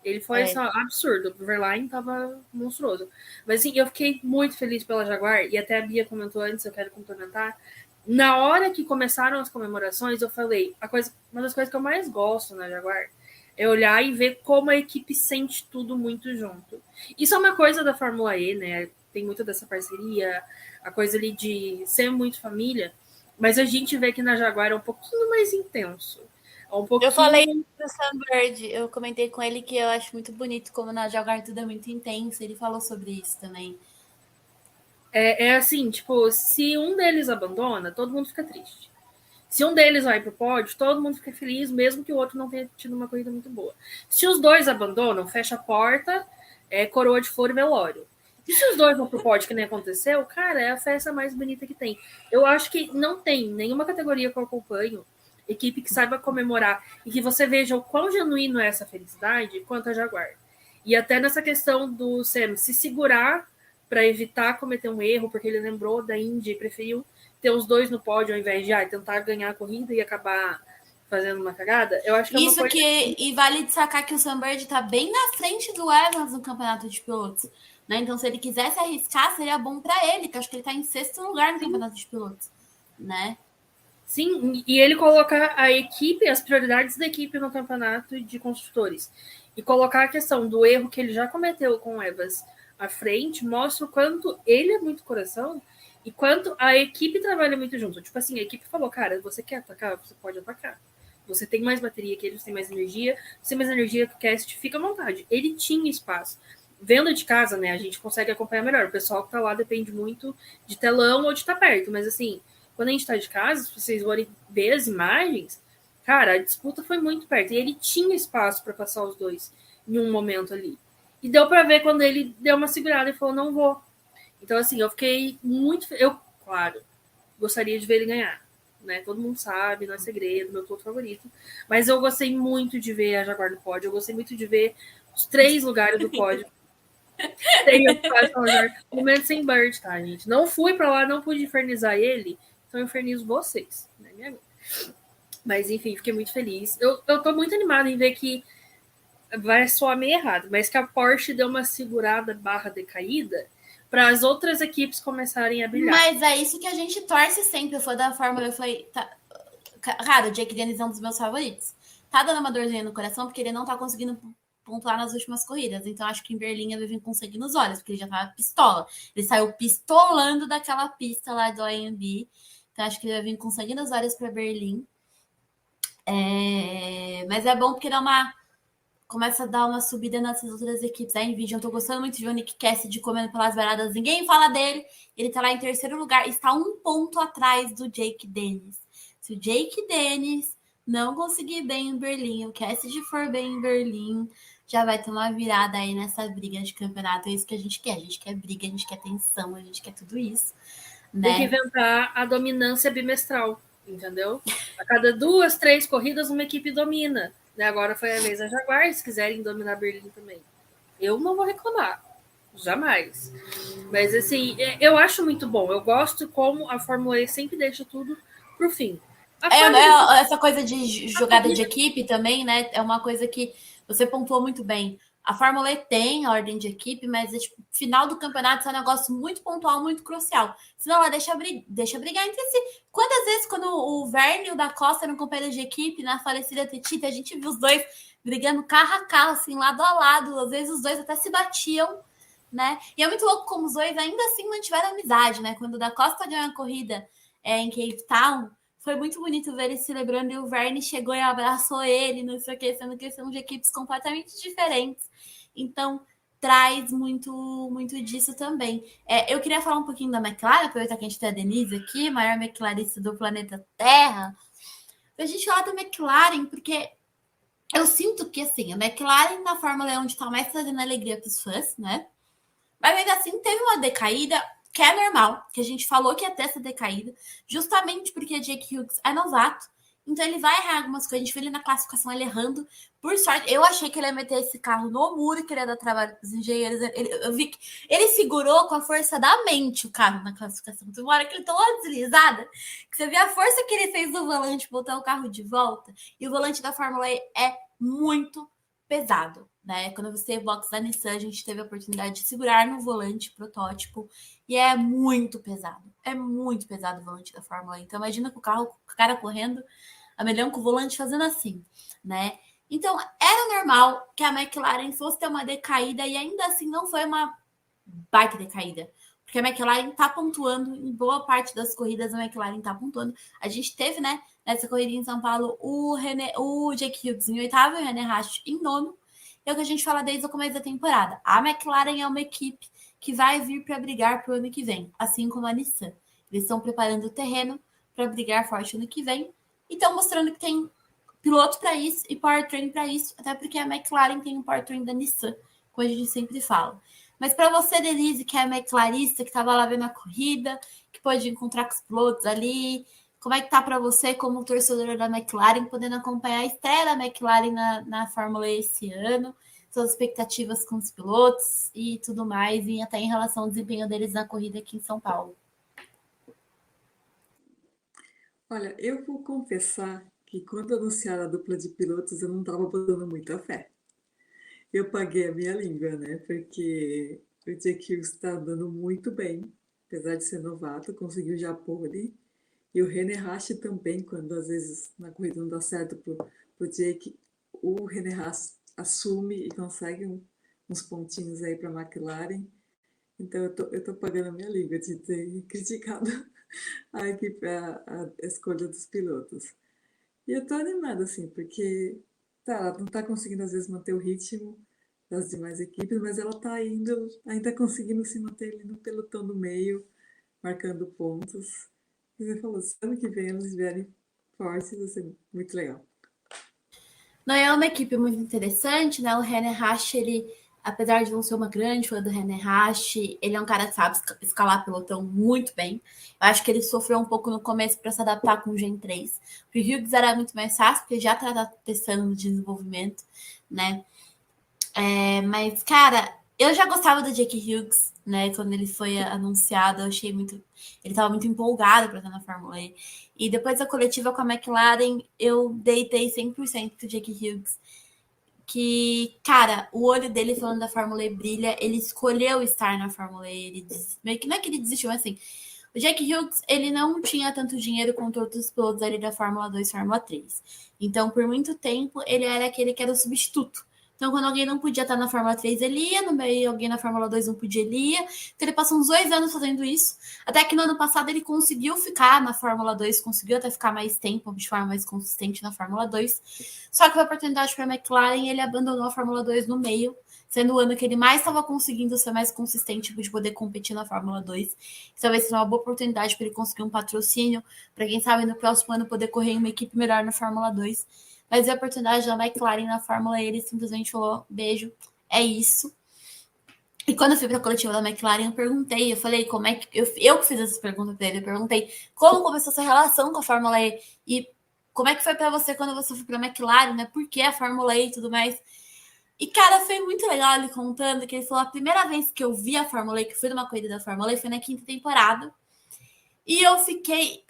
Ele foi É. só absurdo. O Verlaine tava monstruoso. Mas assim, eu fiquei muito feliz pela Jaguar, e até a Bia comentou antes, eu quero complementar. Na hora que começaram as comemorações, eu falei, uma das coisas que eu mais gosto na Jaguar é olhar e ver como a equipe sente tudo muito junto. Isso é uma coisa da Fórmula E, né? Tem muito dessa parceria, a coisa ali de ser muito família, mas a gente vê que na Jaguar é um pouquinho mais intenso. É um Eu falei pouquinho. pro Sunbird, eu comentei com ele que eu acho muito bonito como na Jaguar tudo é muito intenso. Ele falou sobre isso também. É assim, tipo, se um deles abandona, todo mundo fica triste. Se um deles vai pro pódio, todo mundo fica feliz, mesmo que o outro não tenha tido uma corrida muito boa. Se os dois abandonam, fecha a porta, coroa de flor e velório. E se os dois vão pro pódio, que nem aconteceu, cara, é a festa mais bonita que tem. Eu acho que não tem nenhuma categoria que eu acompanho, equipe que saiba comemorar e que você veja o quão genuíno é essa felicidade quanto a Jaguar. E até nessa questão do Sam se segurar para evitar cometer um erro, porque ele lembrou da Indy e preferiu ter os dois no pódio ao invés de tentar ganhar a corrida e acabar fazendo uma cagada. Eu acho que é uma Isso coisa. que. E vale destacar que o Sunbird tá bem na frente do Evans no campeonato de pilotos. Né? Então, se ele quisesse arriscar, seria bom para ele, que eu acho que ele tá em sexto lugar no campeonato de pilotos. Né? Sim, e ele colocar a equipe, as prioridades da equipe no campeonato de construtores. E colocar a questão do erro que ele já cometeu com o Evans à frente, mostra o quanto ele é muito coração e quanto a equipe trabalha muito junto. Tipo assim, a equipe falou, cara, você quer atacar? Você pode atacar. Você tem mais bateria que ele, você tem mais energia, você tem mais energia que o Cast, fica à vontade. Ele tinha espaço. Vendo de casa, né, a gente consegue acompanhar melhor. O pessoal que tá lá depende muito de telão ou de estar perto, mas assim, quando a gente tá de casa, se vocês forem ver as imagens, cara, a disputa foi muito perto. E ele tinha espaço para passar os dois em um momento ali. E deu para ver quando ele deu uma segurada e falou, não vou. Então, assim, eu fiquei muito. Eu, claro, gostaria de ver ele ganhar. Né? Todo mundo sabe, não é segredo, meu piloto favorito. Mas eu gostei muito de ver a Jaguar no pódio. Eu gostei muito de ver os 3 lugares do pódio. Tem momento sem Bird, tá, gente? Não fui pra lá, não pude infernizar ele, então eu infernizo vocês, né, minha amiga? Mas enfim, fiquei muito feliz. Eu tô muito animada em ver que vai soar meio errado, mas que a Porsche deu uma segurada barra decaída para as outras equipes começarem a brilhar. Mas é isso que a gente torce sempre. Eu fui da Fórmula, eu falei, tá... Cara, o Jake Dennis é um dos meus favoritos. Tá dando uma dorzinha no coração porque ele não tá conseguindo pontuar nas últimas corridas. Então acho que em Berlim ele vem conseguindo os olhos, porque ele já tava pistola. Ele saiu pistolando daquela pista lá do AMB. Então acho que ele vai vir conseguindo os olhos para Berlim. Mas é bom porque começa a dar uma subida nessas outras equipes. A Nvidia, eu tô gostando muito de ver o Nick Cassidy comendo pelas beiradas. Ninguém fala dele. Ele tá lá em terceiro lugar. Está 1 ponto atrás do Jake Dennis. Se o Jake Dennis não conseguir bem em Berlim, o Cassidy for bem em Berlim, já vai ter uma virada aí nessa briga de campeonato. É isso que a gente quer. A gente quer briga, a gente quer tensão, a gente quer tudo isso. Né? Tem que inventar a dominância bimestral, entendeu? A cada 2, 3 corridas, uma equipe domina. Né? Agora foi a vez da Jaguar, se quiserem dominar Berlim também. Eu não vou reclamar. Jamais. Mas, assim, eu acho muito bom. Eu gosto como a Fórmula E sempre deixa tudo pro fim. Essa coisa de jogada de equipe também, né? É uma coisa que você pontuou muito bem. A Fórmula E tem a ordem de equipe, mas tipo, final do campeonato é um negócio muito pontual, muito crucial. Senão ela deixa brigar entre si. Quantas vezes, quando o Verne e o da Costa eram companheiros de equipe na falecida Tetita, a gente viu os dois brigando carro a carro, assim, lado a lado. Às vezes os dois até se batiam, né? E é muito louco como os dois ainda assim mantiveram amizade, né? Quando o da Costa ganhou a corrida em Cape Town, foi muito bonito ver ele celebrando e o Verne chegou e abraçou ele, não sei o que, sendo que são de equipes completamente diferentes. Então, traz muito, muito disso também. Eu queria falar um pouquinho da McLaren, aproveitar que a gente tem a Denise aqui, maior McLarista do planeta Terra, pra gente falar da McLaren, porque eu sinto que, assim, a McLaren na Fórmula 1 onde tá mais trazendo alegria pros fãs, né? Mas ainda assim, teve uma decaída que é normal, que a gente falou que ia ter essa decaída, justamente porque Jake Hughes é novato. Então ele vai errar algumas coisas. A gente viu ele na classificação ele errando. Por sorte, eu achei que ele ia meter esse carro no muro, que ele ia dar trabalho para os engenheiros. Eu vi que ele segurou com a força da mente o carro na classificação. Tem uma hora que ele tomou uma deslizada, que você vê a força que ele fez no volante, botar o carro de volta. E o volante da Fórmula E é muito pesado, né? Quando eu visitei o box da Nissan, a gente teve a oportunidade de segurar no volante protótipo e é muito pesado. É muito pesado o volante da Fórmula E. Então imagina com o cara correndo a milhão com o volante fazendo assim, né? Então era normal que a McLaren fosse ter uma decaída e ainda assim não foi uma baita decaída. Porque a McLaren tá pontuando em boa parte das corridas, a McLaren tá pontuando. A gente teve, né, nessa corrida em São Paulo, o Jake Hughes em oitavo e o René Rast em nono. É o que a gente fala desde o começo da temporada. A McLaren é uma equipe que vai vir para brigar pro ano que vem, assim como a Nissan. Eles estão preparando o terreno para brigar forte ano que vem e estão mostrando que tem piloto para isso e powertrain para isso, até porque a McLaren tem um powertrain da Nissan, como a gente sempre fala. Mas para você, Denise, que é a McLarista, que estava lá vendo a corrida, que pode encontrar com os pilotos ali, como é que tá para você, como torcedora da McLaren, podendo acompanhar a estreia da McLaren na Fórmula E esse ano, suas expectativas com os pilotos e tudo mais, e até em relação ao desempenho deles na corrida aqui em São Paulo? Olha, eu vou confessar que quando anunciaram a dupla de pilotos, eu não estava botando muita fé. Eu paguei a minha língua, né? Porque o Jake Hughes está andando muito bem, apesar de ser novato, conseguiu já pole. E o René Rast também, quando às vezes na corrida não dá certo pro Jake, o René Rast assume e consegue uns pontinhos aí para a McLaren. Então eu tô pagando a minha língua de ter criticado a equipe, a escolha dos pilotos. E eu tô animada, assim, porque ela não tá conseguindo às vezes manter o ritmo das demais equipes, mas ela tá indo, ainda conseguindo se manter ali no pelotão do meio, marcando pontos. E você falou, se ano que vem eles vierem fortes, vai ser muito legal. Não é uma equipe muito interessante, né? O René Rast, ele, apesar de não ser uma grande fã do René Rast, ele é um cara que sabe escalar pelotão muito bem. Eu acho que ele sofreu um pouco no começo para se adaptar com o Gen 3. O Hughes era muito mais fácil, porque já tá testando no desenvolvimento, né? Mas, cara, eu já gostava do Jake Hughes, né? Quando ele foi anunciado, eu achei muito. Ele estava muito empolgado para estar na Fórmula E. E depois da coletiva com a McLaren, eu deitei 100% do Jake Hughes. Que, cara, o olho dele falando da Fórmula E brilha. Ele escolheu estar na Fórmula E. Ele meio que não é que ele desistiu, mas assim. O Jake Hughes, ele não tinha tanto dinheiro quanto outros pilotos ali da Fórmula 2 e Fórmula 3. Então, por muito tempo, ele era aquele que era o substituto. Então, quando alguém não podia estar na Fórmula 3, ele ia. No meio, alguém na Fórmula 2 não podia, ele ia. Então, ele passou uns 2 anos fazendo isso. Até que no ano passado, ele conseguiu ficar na Fórmula 2. Conseguiu até ficar mais tempo, de forma mais consistente na Fórmula 2. Só que foi a oportunidade para a McLaren, ele abandonou a Fórmula 2 no meio. Sendo o ano que ele mais estava conseguindo ser mais consistente de poder competir na Fórmula 2. Talvez seja uma boa oportunidade para ele conseguir um patrocínio, para quem sabe no próximo ano poder correr em uma equipe melhor na Fórmula 2. Mas a oportunidade da McLaren na Fórmula E, ele simplesmente falou, beijo, é isso. E quando eu fui para a coletiva da McLaren, eu perguntei, eu falei, como é que... Eu que fiz essa pergunta para ele, eu perguntei como começou essa relação com a Fórmula E e como é que foi para você quando você foi para a McLaren, né? Por que a Fórmula E e tudo mais. E, cara, foi muito legal ele contando que ele falou, a primeira vez que eu vi a Fórmula E, que fui numa corrida da Fórmula E, foi na 5ª temporada. E eu fiquei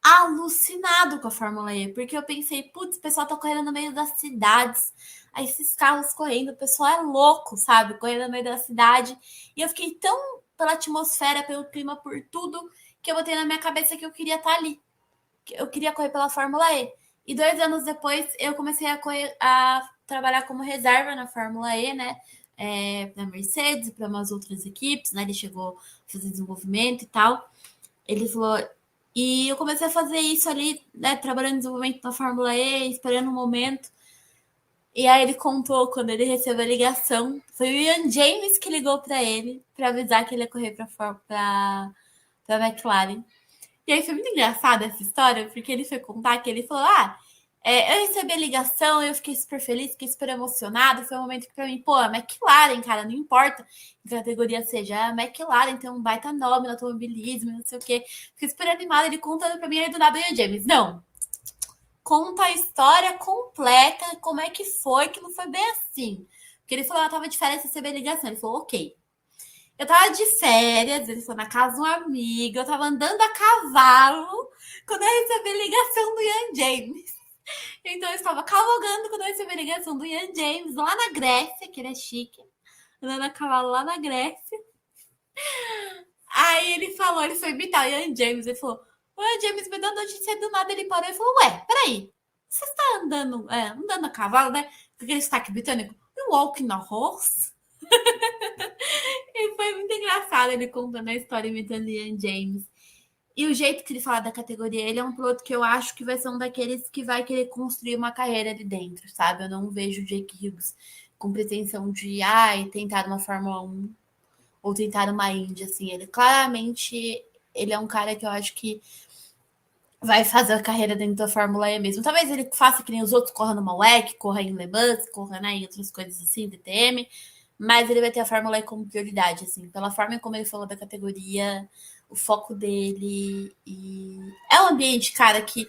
alucinado com a Fórmula E, porque eu pensei, putz, o pessoal tá correndo no meio das cidades, aí esses carros correndo, o pessoal é louco, sabe, correndo no meio da cidade, e eu fiquei tão pela atmosfera, pelo clima, por tudo, que eu botei na minha cabeça que eu queria estar ali, que eu queria correr pela Fórmula E. E 2 anos depois, eu comecei a trabalhar como reserva na Fórmula E, né, na Mercedes, para umas outras equipes, né, ele chegou a fazer desenvolvimento e tal. Ele falou, e eu comecei a fazer isso ali, né, trabalhando em desenvolvimento na Fórmula E, esperando um momento. E aí ele contou quando ele recebeu a ligação, foi o Ian James que ligou para ele, para avisar que ele ia correr para McLaren. E aí foi muito engraçada essa história, porque ele foi contar que ele falou, eu recebi a ligação, eu fiquei super feliz, fiquei super emocionado. Foi um momento que pra mim, pô, a McLaren, cara, não importa que a categoria seja, a McLaren tem um baita nome no automobilismo, não sei o quê. Fiquei super animada, ele contando pra mim, aí do nada, e o James, não, conta a história completa, como é que foi, que não foi bem assim. Porque ele falou, ela tava de férias, receber ligação. Ele falou, ok. Eu tava de férias, ele foi na casa de um amigo, eu tava andando a cavalo quando eu recebi ligação do Ian James. Então eu estava cavalgando quando eu recebi ligação do Ian James lá na Grécia, que ele é chique, andando a cavalo lá na Grécia. Aí ele falou, ele foi imitar o Ian James, ele falou, o Ian James me deu notícia do nada, ele parou e falou, ué, peraí, você está andando a cavalo, né? Com aquele sotaque britânico, you walking a horse? E foi muito engraçado ele contando a história imitando Ian James. E o jeito que ele fala da categoria, ele é um piloto que eu acho que vai ser um daqueles que vai querer construir uma carreira ali dentro, sabe? Eu não vejo o Jake Hughes com pretensão de tentar uma Fórmula 1 ou tentar uma Indy, assim. Ele claramente ele é um cara que eu acho que vai fazer a carreira dentro da Fórmula E mesmo. Talvez ele faça que nem os outros, corra numa WEC, corra em Le Mans, corra, né, em outras coisas assim, DTM, mas ele vai ter a Fórmula E como prioridade, assim, pela forma como ele falou da categoria, o foco dele, e é um ambiente, cara, que,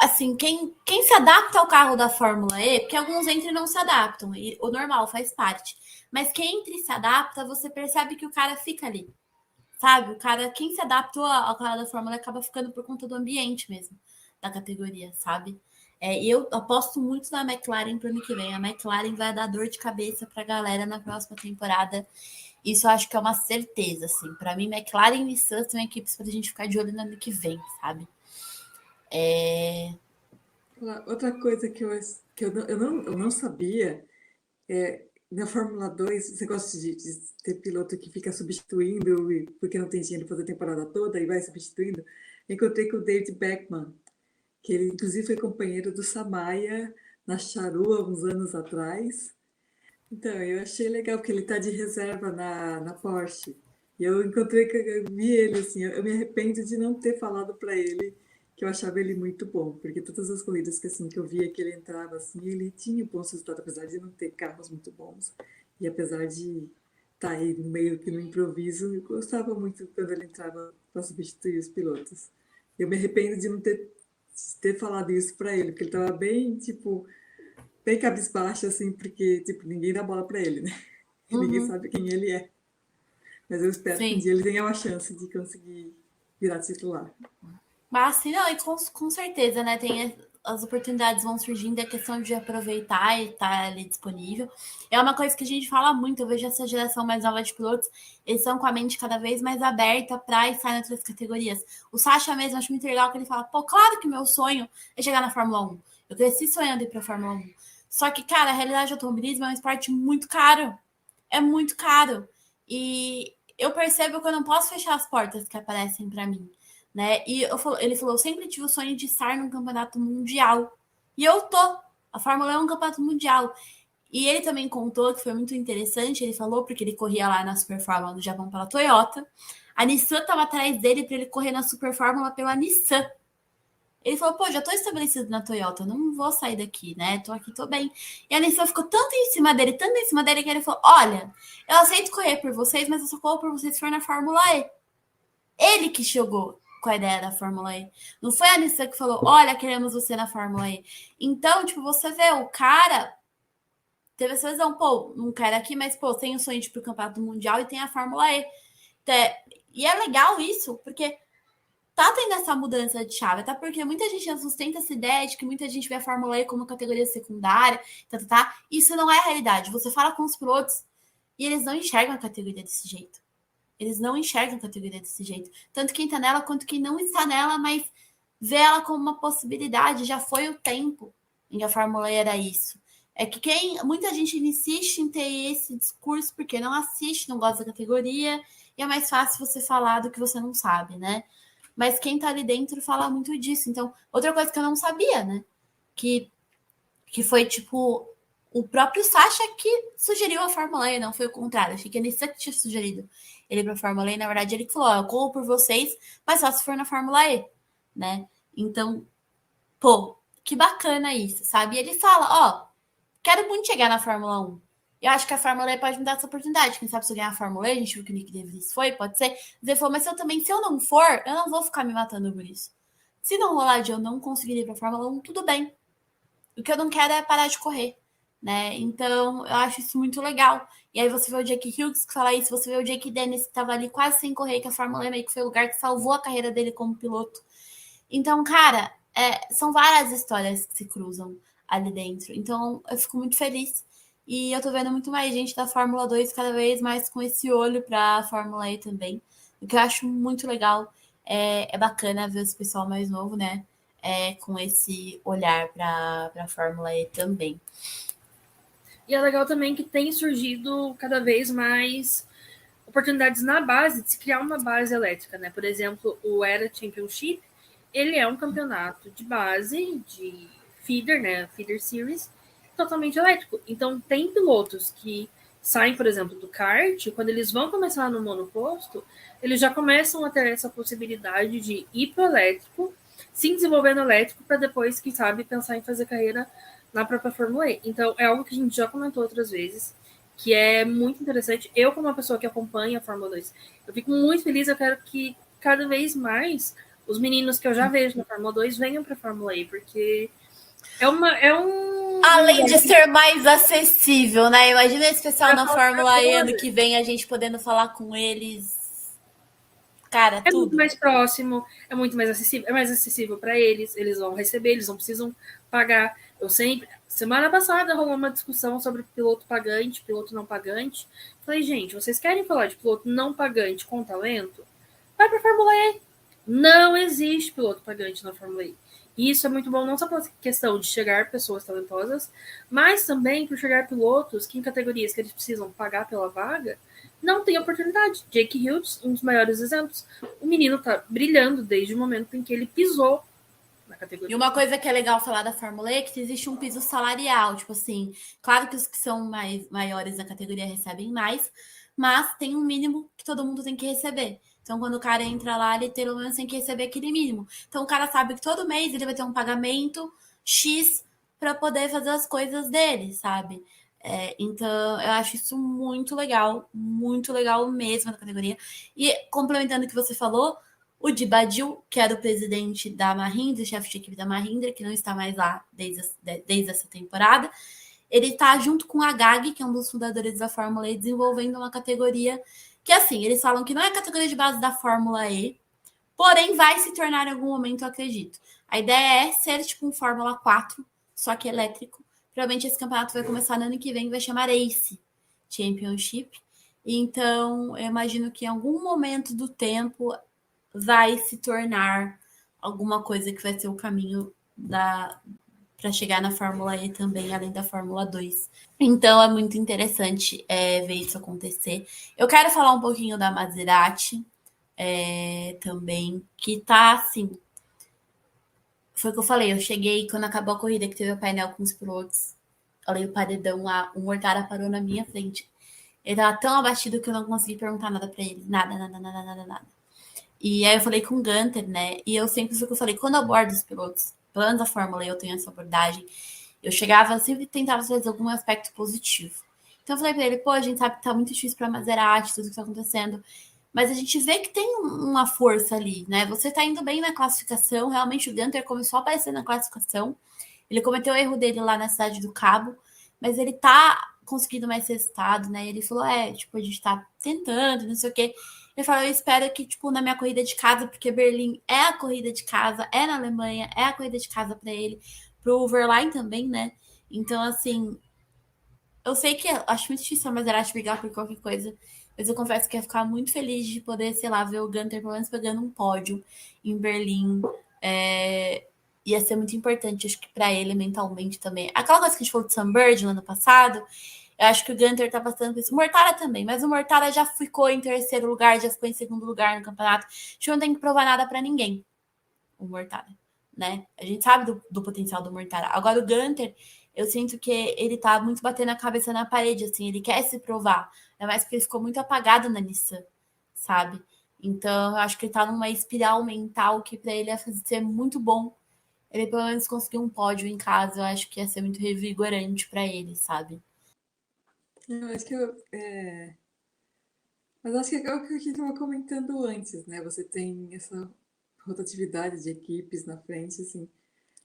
assim, quem se adapta ao carro da Fórmula E, porque alguns entram e não se adaptam, e o normal faz parte, mas quem entra e se adapta, você percebe que o cara fica ali, sabe? O cara, quem se adaptou ao carro da Fórmula E acaba ficando por conta do ambiente mesmo, da categoria, sabe? E eu aposto muito na McLaren para o ano que vem. A McLaren vai dar dor de cabeça para a galera na próxima temporada. Isso eu acho que é uma certeza, assim. Para mim, McLaren e Nissan são equipes para a gente ficar de olho no ano que vem, sabe? Outra coisa eu não sabia na Fórmula 2, você gosta de ter piloto que fica substituindo porque não tem dinheiro para fazer a temporada toda e vai substituindo? Encontrei com o David Beckman, que ele inclusive foi companheiro do Samaia na Charrua uns anos atrás. Então, eu achei legal, porque ele está de reserva na Porsche. E eu vi ele, assim, eu me arrependo de não ter falado para ele que eu achava ele muito bom, porque todas as corridas que eu via que ele entrava, assim, ele tinha bons resultados, apesar de não ter carros muito bons. E apesar de estar aí no meio que no improviso, eu gostava muito quando ele entrava para substituir os pilotos. Eu me arrependo de não ter falado isso para ele, porque ele estava bem, tipo, bem cabisbaixo, assim, porque, tipo, ninguém dá bola pra ele, né? Ninguém sabe quem ele é. Mas eu espero que um Sim. dia ele tenha uma chance de conseguir virar titular. Mas sim, não, e com certeza, né? As oportunidades vão surgindo, é questão de aproveitar e estar ali disponível. É uma coisa que a gente fala muito, eu vejo essa geração mais nova de pilotos, eles são com a mente cada vez mais aberta para estar em outras categorias. O Sacha mesmo, acho muito legal que ele fala, pô, claro que meu sonho é chegar na Fórmula 1. Eu cresci sonhando ir para a Fórmula 1. Só que, cara, a realidade do automobilismo é um esporte muito caro. É muito caro. E eu percebo que eu não posso fechar as portas que aparecem para mim, né? E ele falou, eu sempre tive o sonho de estar num campeonato mundial. E eu tô. A Fórmula 1 é um campeonato mundial. E ele também contou que foi muito interessante, ele falou, porque ele corria lá na Super Fórmula do Japão pela Toyota. A Nissan estava atrás dele para ele correr na Super Fórmula pela Nissan. Ele falou, pô, já tô estabelecido na Toyota, não vou sair daqui, né? Tô aqui, tô bem. E a Nissan ficou tanto em cima dele, que ele falou, olha, eu aceito correr por vocês, mas eu só corro por vocês se for na Fórmula E. Ele que chegou com a ideia da Fórmula E. Não foi a Nissan que falou, olha, queremos você na Fórmula E. Então, tipo, você vê, o cara teve essa visão, pô, não quero aqui, mas, pô, tem o sonho de ir pro Campeonato Mundial e tem a Fórmula E. E é legal isso, porque tá tendo essa mudança de chave, até porque muita gente sustenta essa ideia de que muita gente vê a Fórmula E como categoria secundária, tá. Isso não é a realidade. Você fala com os pilotos e eles não enxergam a categoria desse jeito. Eles não enxergam a categoria desse jeito. Tanto quem tá nela quanto quem não está nela, mas vê ela como uma possibilidade. Já foi o tempo em que a Fórmula E era isso. É que muita gente insiste em ter esse discurso porque não assiste, não gosta da categoria, e é mais fácil você falar do que você não sabe, né? Mas quem tá ali dentro fala muito disso. Então, outra coisa que eu não sabia, né? Que foi, tipo, o próprio Sacha que sugeriu a Fórmula E, não foi o contrário. Achei que a Nissan que tinha sugerido ele pra Fórmula E. Na verdade, ele que falou, eu corro por vocês, mas só se for na Fórmula E, né? Então, pô, que bacana isso, sabe? E ele fala, quero muito chegar na Fórmula 1. Eu acho que a Fórmula E pode me dar essa oportunidade. Quem sabe se eu ganhar a Fórmula E, a gente viu que o Nick DeVries foi, pode ser. Ele falou, mas se eu não for, eu não vou ficar me matando por isso. Se não rolar de eu não conseguir ir para a Fórmula 1, tudo bem. O que eu não quero é parar de correr, né? Então, eu acho isso muito legal. E aí você vê o Jake Hughes que fala isso, você vê o Jake Dennis que estava ali quase sem correr, que a Fórmula E meio que foi o lugar que salvou a carreira dele como piloto. Então, cara, são várias histórias que se cruzam ali dentro. Então, eu fico muito feliz. E eu tô vendo muito mais gente da Fórmula 2 cada vez mais com esse olho para a Fórmula E também. O que eu acho muito legal. É bacana ver esse pessoal mais novo, né? Com esse olhar para a Fórmula E também. E é legal também que tem surgido cada vez mais oportunidades na base de se criar uma base elétrica, né? Por exemplo, o Era Championship, ele é um campeonato de base, de feeder, né? Feeder Series, totalmente elétrico. Então, tem pilotos que saem, por exemplo, do kart, quando eles vão começar no monoposto, eles já começam a ter essa possibilidade de ir para o elétrico, se desenvolver no elétrico, para depois, quem sabe, pensar em fazer carreira na própria Fórmula E. Então, é algo que a gente já comentou outras vezes, que é muito interessante. Eu, como uma pessoa que acompanha a Fórmula 2, eu fico muito feliz, eu quero que cada vez mais os meninos que eu já vejo na Fórmula 2 venham para a Fórmula E, porque Além de ser mais acessível, né? Imagina esse pessoal na Fórmula E ano que vem, a gente podendo falar com eles. Cara, é muito tudo. mais próximo, é muito mais acessível para eles, eles vão receber, eles não precisam pagar. Eu sempre. Semana passada rolou uma discussão sobre piloto pagante, piloto não pagante. Falei, gente, vocês querem falar de piloto não pagante com talento? Vai para a Fórmula E. Não existe piloto pagante na Fórmula E. E isso é muito bom, não só pela questão de chegar pessoas talentosas, mas também por chegar pilotos que em categorias que eles precisam pagar pela vaga, não tem oportunidade. Jake Hughes, um dos maiores exemplos. O menino tá brilhando desde o momento em que ele pisou na categoria. E uma coisa que é legal falar da Fórmula E é que existe um piso salarial. Tipo assim, claro que os que são maiores na categoria recebem mais, mas tem um mínimo que todo mundo tem que receber. Então, quando o cara entra lá, ele pelo menos tem que receber aquele mínimo. Então, o cara sabe que todo mês ele vai ter um pagamento X para poder fazer as coisas dele, sabe? Então, eu acho isso muito legal mesmo na categoria. E complementando o que você falou, o Dibadil, que era o presidente da Mahindra, chefe de equipe da Mahindra, que não está mais lá desde essa temporada, ele está junto com a GAG, que é um dos fundadores da Fórmula E, desenvolvendo uma categoria que, assim, eles falam que não é a categoria de base da Fórmula E, porém vai se tornar em algum momento, eu acredito. A ideia é ser tipo um Fórmula 4, só que elétrico. Provavelmente esse campeonato vai começar no ano que vem, vai chamar Ace Championship. Então, eu imagino que em algum momento do tempo vai se tornar alguma coisa que vai ser o caminho para chegar na Fórmula E também, além da Fórmula 2. Então é muito interessante ver isso acontecer. Eu quero falar um pouquinho da Maserati também, que tá assim. Foi o que eu falei, eu cheguei quando acabou a corrida, que teve o painel com os pilotos. Olhei o paredão lá, o Mortara parou na minha frente. Ele tava tão abatido que eu não consegui perguntar nada pra ele. Nada. E aí eu falei com o Gunter, né? E eu sempre foi o que eu falei, quando eu abordo os pilotos, pelo menos a Fórmula E eu tenho essa abordagem, eu chegava, eu sempre tentava trazer algum aspecto positivo. Então eu falei pra ele, pô, a gente sabe que tá muito difícil pra Maserati, tudo que tá acontecendo, mas a gente vê que tem uma força ali, né? Você tá indo bem na classificação, realmente o Gunter começou a aparecer na classificação, ele cometeu o erro dele lá na Cidade do Cabo, mas ele tá conseguindo mais resultado, né? Ele falou, tipo, a gente tá tentando, não sei o quê. Ele falou, eu espero que, tipo, na minha corrida de casa, porque Berlim é a corrida de casa, é na Alemanha, é a corrida de casa para ele, pro Verlaine também, né? Então, assim, eu sei que acho muito difícil a Maserati brigar por qualquer coisa, mas eu confesso que ia ficar muito feliz de poder, sei lá, ver o Gunter pelo menos pegando um pódio em Berlim. Ia ser muito importante, acho que para ele mentalmente também. Aquela coisa que a gente falou de Sunbird no ano passado, eu acho que o Gunter tá passando por isso. O Mortara também, mas o Mortara já ficou em terceiro lugar, já ficou em segundo lugar no campeonato. A gente não tem que provar nada para ninguém, o Mortara, né? A gente sabe do potencial do Mortara. Agora o Gunter, eu sinto que ele tá muito batendo a cabeça na parede, assim, ele quer se provar. Ainda mais porque ele ficou muito apagado na Nissan, sabe? Então, eu acho que ele tá numa espiral mental que para ele ia ser muito bom. Ele pelo menos conseguir um pódio em casa, eu acho que ia ser muito revigorante para ele, sabe? Eu acho que mas acho que é o que a gente estava comentando antes, né? Você tem essa rotatividade de equipes na frente, assim.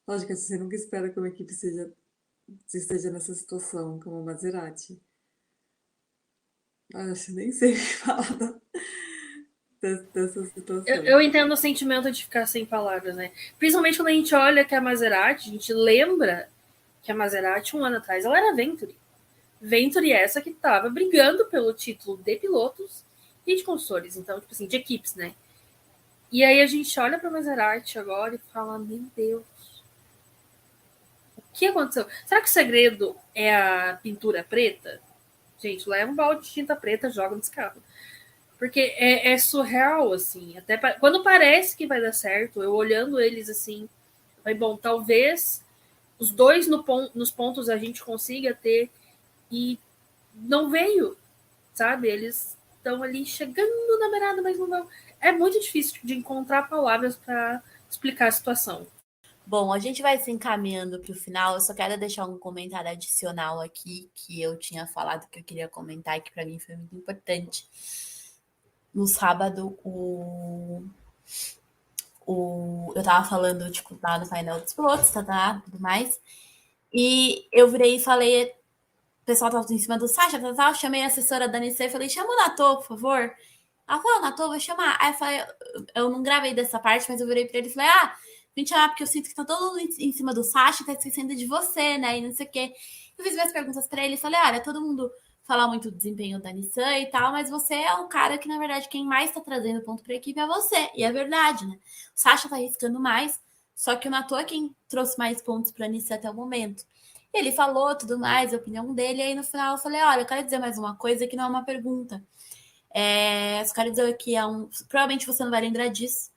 Lógico, assim, você nunca espera que uma equipe esteja nessa situação, como a Maserati. Acho, nem sei o que falar dessa situação. Eu entendo o sentimento de ficar sem palavras, né? Principalmente quando a gente olha que a Maserati, a gente lembra que a Maserati, um ano atrás, ela era Venturi. Venturi é essa que estava brigando pelo título de pilotos e de consultores, então, tipo assim, de equipes, né? E aí a gente olha para a Maserati agora e fala, meu Deus, o que aconteceu? Será que o segredo é a pintura preta? Gente, leva um balde de tinta preta, joga nesse carro. Porque é surreal, assim. Até quando parece que vai dar certo, eu olhando eles assim, vai bom, talvez os dois nos pontos a gente consiga ter e não veio, sabe? Eles estão ali chegando na beirada, mas não vão. É muito difícil de encontrar palavras para explicar a situação. Bom, a gente vai se encaminhando para o final. Eu só quero deixar um comentário adicional aqui que eu tinha falado que eu queria comentar e que para mim foi muito importante. No sábado, eu tava falando, tipo, lá no painel dos pilotos, tudo mais. E eu virei e falei, o pessoal tava em cima do Sasha, chamei a assessora da Nissei e falei, chama o Natô, por favor. Ela falou, Natô, vou chamar. Aí eu falei, eu não gravei dessa parte, mas eu virei pra ele e falei, vim te chamar porque eu sinto que tá todo mundo em cima do Sasha, tá esquecendo de você, né, e não sei o quê. Eu fiz minhas perguntas pra ele e falei, olha, todo mundo fala muito do desempenho da Nissan e tal, mas você é um cara que, na verdade, quem mais tá trazendo ponto pra equipe é você. E é verdade, né? O Sasha tá arriscando mais, só que o Natô é quem trouxe mais pontos pra Nissan até o momento. Ele falou tudo mais, a opinião dele, e aí no final eu falei, olha, eu quero dizer mais uma coisa que não é uma pergunta. Eu quero dizer que provavelmente você não vai lembrar disso,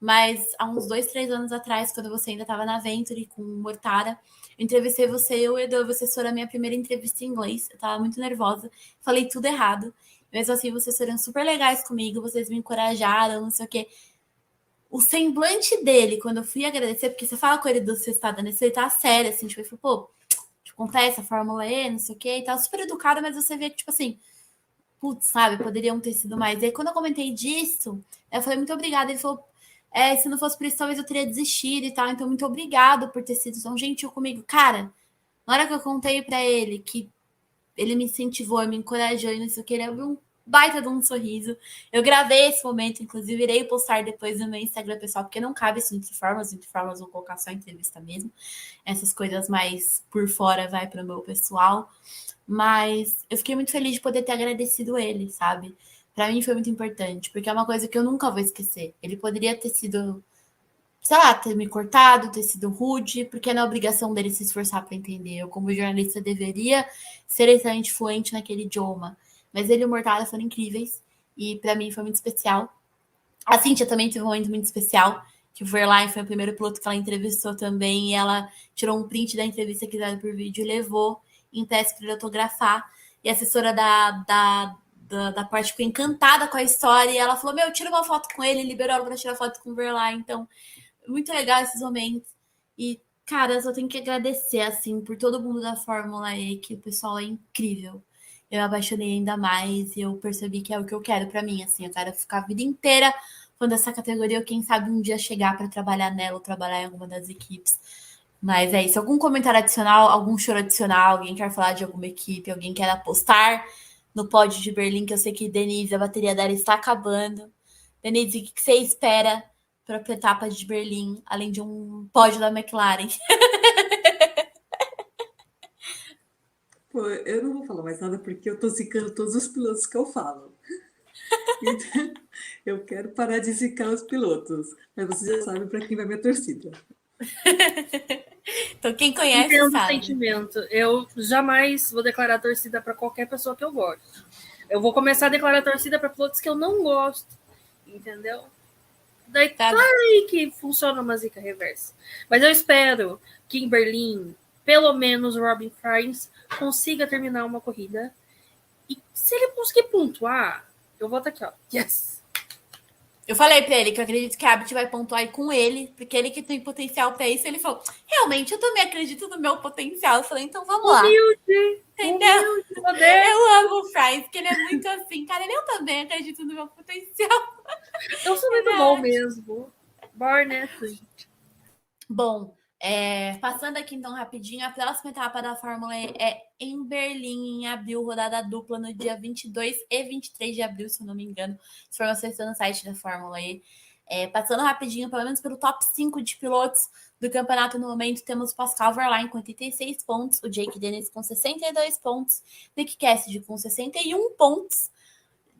mas há uns 2, 3 anos atrás, quando você ainda estava na Venturi com o Mortara, eu entrevistei você, eu e a assessora, a minha primeira entrevista em inglês. Eu estava muito nervosa, falei tudo errado. Mesmo assim, vocês foram super legais comigo, vocês me encorajaram, não sei o quê. O semblante dele, quando eu fui agradecer, porque você fala com ele do seu estado nesse, ele tá sério, assim, tipo, ele falou, pô, acontece a Fórmula E, não sei o quê, e tal, super educado, mas você vê que, tipo assim, putz, sabe, poderiam ter sido mais. E aí, quando eu comentei disso, eu falei, muito obrigada. Ele falou, se não fosse por isso, talvez eu teria desistido e tal, então muito obrigado por ter sido tão gentil comigo. Cara, na hora que eu contei pra ele que ele me incentivou, me encorajou e não sei o que, ele abriu um baita de um sorriso. Eu gravei esse momento, inclusive, irei postar depois no meu Instagram pessoal, porque não cabe isso entre formas vou colocar só entrevista mesmo. Essas coisas mais por fora vai para o meu pessoal. Mas eu fiquei muito feliz de poder ter agradecido ele, sabe? Para mim foi muito importante, porque é uma coisa que eu nunca vou esquecer. Ele poderia ter sido, sei lá, ter me cortado, ter sido rude, porque não é obrigação dele se esforçar para entender. Eu, como jornalista, deveria ser extremamente fluente naquele idioma. Mas ele e o Mortada foram incríveis, e para mim foi muito especial. A Cíntia também teve um momento muito especial, que o Verlaine foi o primeiro piloto que ela entrevistou também, e ela tirou um print da entrevista que deu por vídeo e levou em teste para ele autografar. E a assessora da parte ficou encantada com a história, e ela falou, tira uma foto com ele, liberou ela para tirar foto com o Verlaine. Então, muito legal esses momentos. E, cara, eu só tenho que agradecer, assim, por todo mundo da Fórmula E, que o pessoal é incrível. Eu me apaixonei ainda mais e eu percebi que é o que eu quero para mim, assim. Eu quero ficar a vida inteira falando dessa categoria, ou quem sabe um dia chegar para trabalhar nela ou trabalhar em alguma das equipes. Mas é isso. Algum comentário adicional, algum choro adicional, alguém quer falar de alguma equipe, alguém quer apostar no pódio de Berlim, que eu sei que Denise, a bateria dela está acabando. Denise, o que você espera para a etapa de Berlim, além de um pódio da McLaren? Pô, eu não vou falar mais nada porque eu tô zicando todos os pilotos que eu falo. Então, eu quero parar de zicar os pilotos. Mas você já sabe para quem vai minha torcida. Então, quem conhece Entendo o sabe. sentimento. Eu jamais vou declarar torcida para qualquer pessoa que eu gosto. Eu vou começar a declarar torcida para pilotos que eu não gosto. Entendeu? Daí Tá. aí que funciona uma zica reversa. Mas eu espero que em Berlim, pelo menos o Robin Fries consiga terminar uma corrida. E se ele conseguir pontuar, eu vou estar aqui, ó. Yes! Eu falei pra ele que eu acredito que a Abit vai pontuar aí com ele, porque ele que tem potencial pra isso. Ele falou, realmente, eu também acredito no meu potencial. Eu falei, então vamos lá. Humilde! Entendeu? Humilde, poder. Eu amo o Fries, porque ele é muito assim. Cara, eu também acredito no meu potencial. Eu sou muito bom mesmo. Bora nessa. Bom, passando aqui então rapidinho, a próxima etapa da Fórmula E é em Berlim, em abril, rodada dupla no dia 22 e 23 de abril, se eu não me engano. As informações estão no site da Fórmula E. Passando rapidinho, pelo menos pelo top 5 de pilotos do campeonato no momento, temos o Pascal Wehrlein com 86 pontos, o Jake Dennis com 62 pontos, Nick Cassidy com 61 pontos,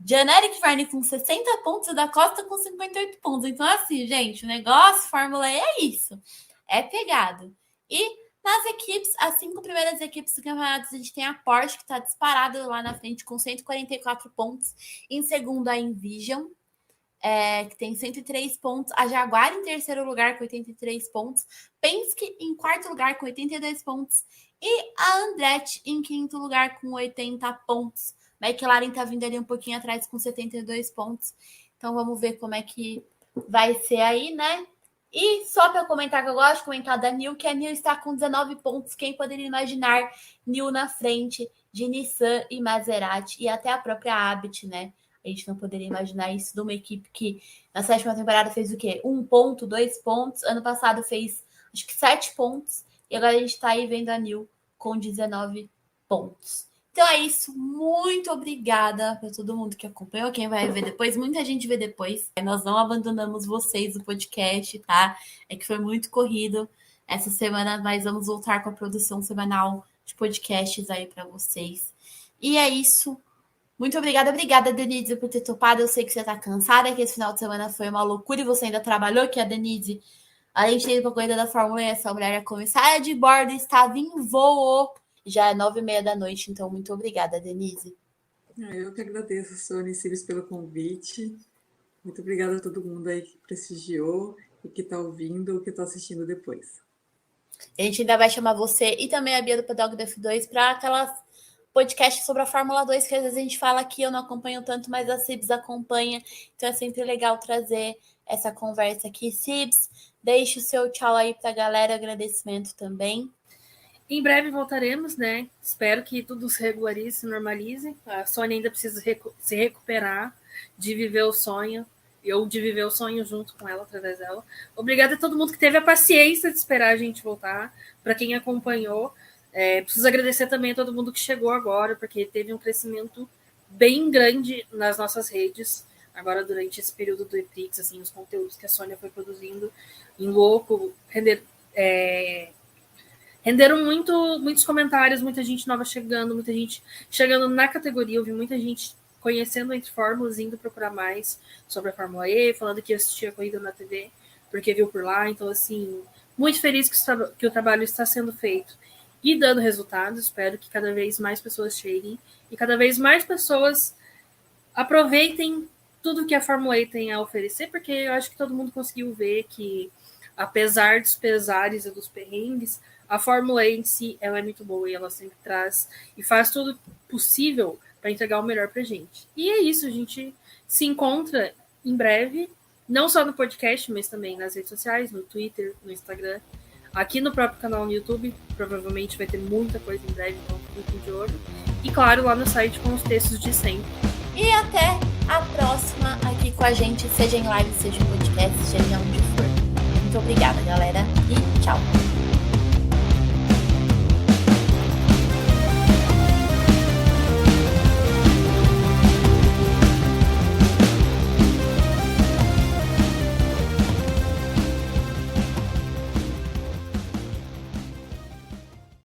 Jan-Eric Vergne com 60 pontos e da Costa com 58 pontos. Então, assim, gente, o negócio, Fórmula E é isso. É pegado. E nas equipes, as 5 primeiras equipes do campeonato, a gente tem a Porsche, que está disparada lá na frente com 144 pontos. Em segundo, a Envision, que tem 103 pontos. A Jaguar em terceiro lugar com 83 pontos. Penske em quarto lugar com 82 pontos. E a Andretti em quinto lugar com 80 pontos. McLaren está vindo ali um pouquinho atrás com 72 pontos. Então vamos ver como é que vai ser aí, né? E só para comentar, que eu gosto de comentar da Nil, que a Nil está com 19 pontos. Quem poderia imaginar Nil na frente de Nissan e Maserati e até a própria Abit, né? A gente não poderia imaginar isso de uma equipe que na 7ª temporada fez o quê? 1 ponto, 2 pontos. Ano passado fez, acho que 7 pontos. E agora a gente está aí vendo a Nil com 19 pontos. Então é isso. Muito obrigada para todo mundo que acompanhou. Quem vai ver depois, muita gente vê depois. Nós não abandonamos vocês do podcast, tá? É que foi muito corrido essa semana, mas vamos voltar com a produção semanal de podcasts aí para vocês. E é isso. Muito obrigada, Denise, por ter topado. Eu sei que você tá cansada, que esse final de semana foi uma loucura e você ainda trabalhou, que a Denise, além de ter ido pra corrida da Fórmula E, essa mulher é comissária de bordo, estava em voo. Já é 9h30 da noite, então muito obrigada, Denise. Eu que agradeço, Sônia e Sirius, pelo convite. Muito obrigada a todo mundo aí que prestigiou e que está ouvindo ou que está assistindo depois. A gente ainda vai chamar você e também a Bia do Pedal do F2 para aquelas podcasts sobre a Fórmula 2, que às vezes a gente fala aqui, eu não acompanho tanto, mas a Cibs acompanha. Então é sempre legal trazer essa conversa aqui. Cibs, deixe o seu tchau aí para a galera, agradecimento também. Em breve voltaremos, né? Espero que tudo se regularize, se normalize. A Sônia ainda precisa se recuperar de viver o sonho. Eu de viver o sonho junto com ela, através dela. Obrigada a todo mundo que teve a paciência de esperar a gente voltar. Para quem acompanhou. Preciso agradecer também a todo mundo que chegou agora, porque teve um crescimento bem grande nas nossas redes. Agora, durante esse período do Eprix, assim, os conteúdos que a Sônia foi produzindo em louco, renderam muitos comentários, muita gente nova chegando, muita gente chegando na categoria. Eu vi muita gente conhecendo Entre Fórmulas, indo procurar mais sobre a Fórmula E, falando que assistia a corrida na TV, porque viu por lá. Então, assim, muito feliz que o trabalho está sendo feito e dando resultados. Espero que cada vez mais pessoas cheguem e cada vez mais pessoas aproveitem tudo que a Fórmula E tem a oferecer, porque eu acho que todo mundo conseguiu ver que, apesar dos pesares e dos perrengues, a Fórmula E em si, ela é muito boa e ela sempre traz e faz tudo possível para entregar o melhor para a gente. E é isso, a gente se encontra em breve, não só no podcast, mas também nas redes sociais, no Twitter, no Instagram, aqui no próprio canal no YouTube. Provavelmente vai ter muita coisa em breve, então fiquem de olho. E claro, lá no site com os textos de sempre. E até a próxima aqui com a gente, seja em live, seja em podcast, seja onde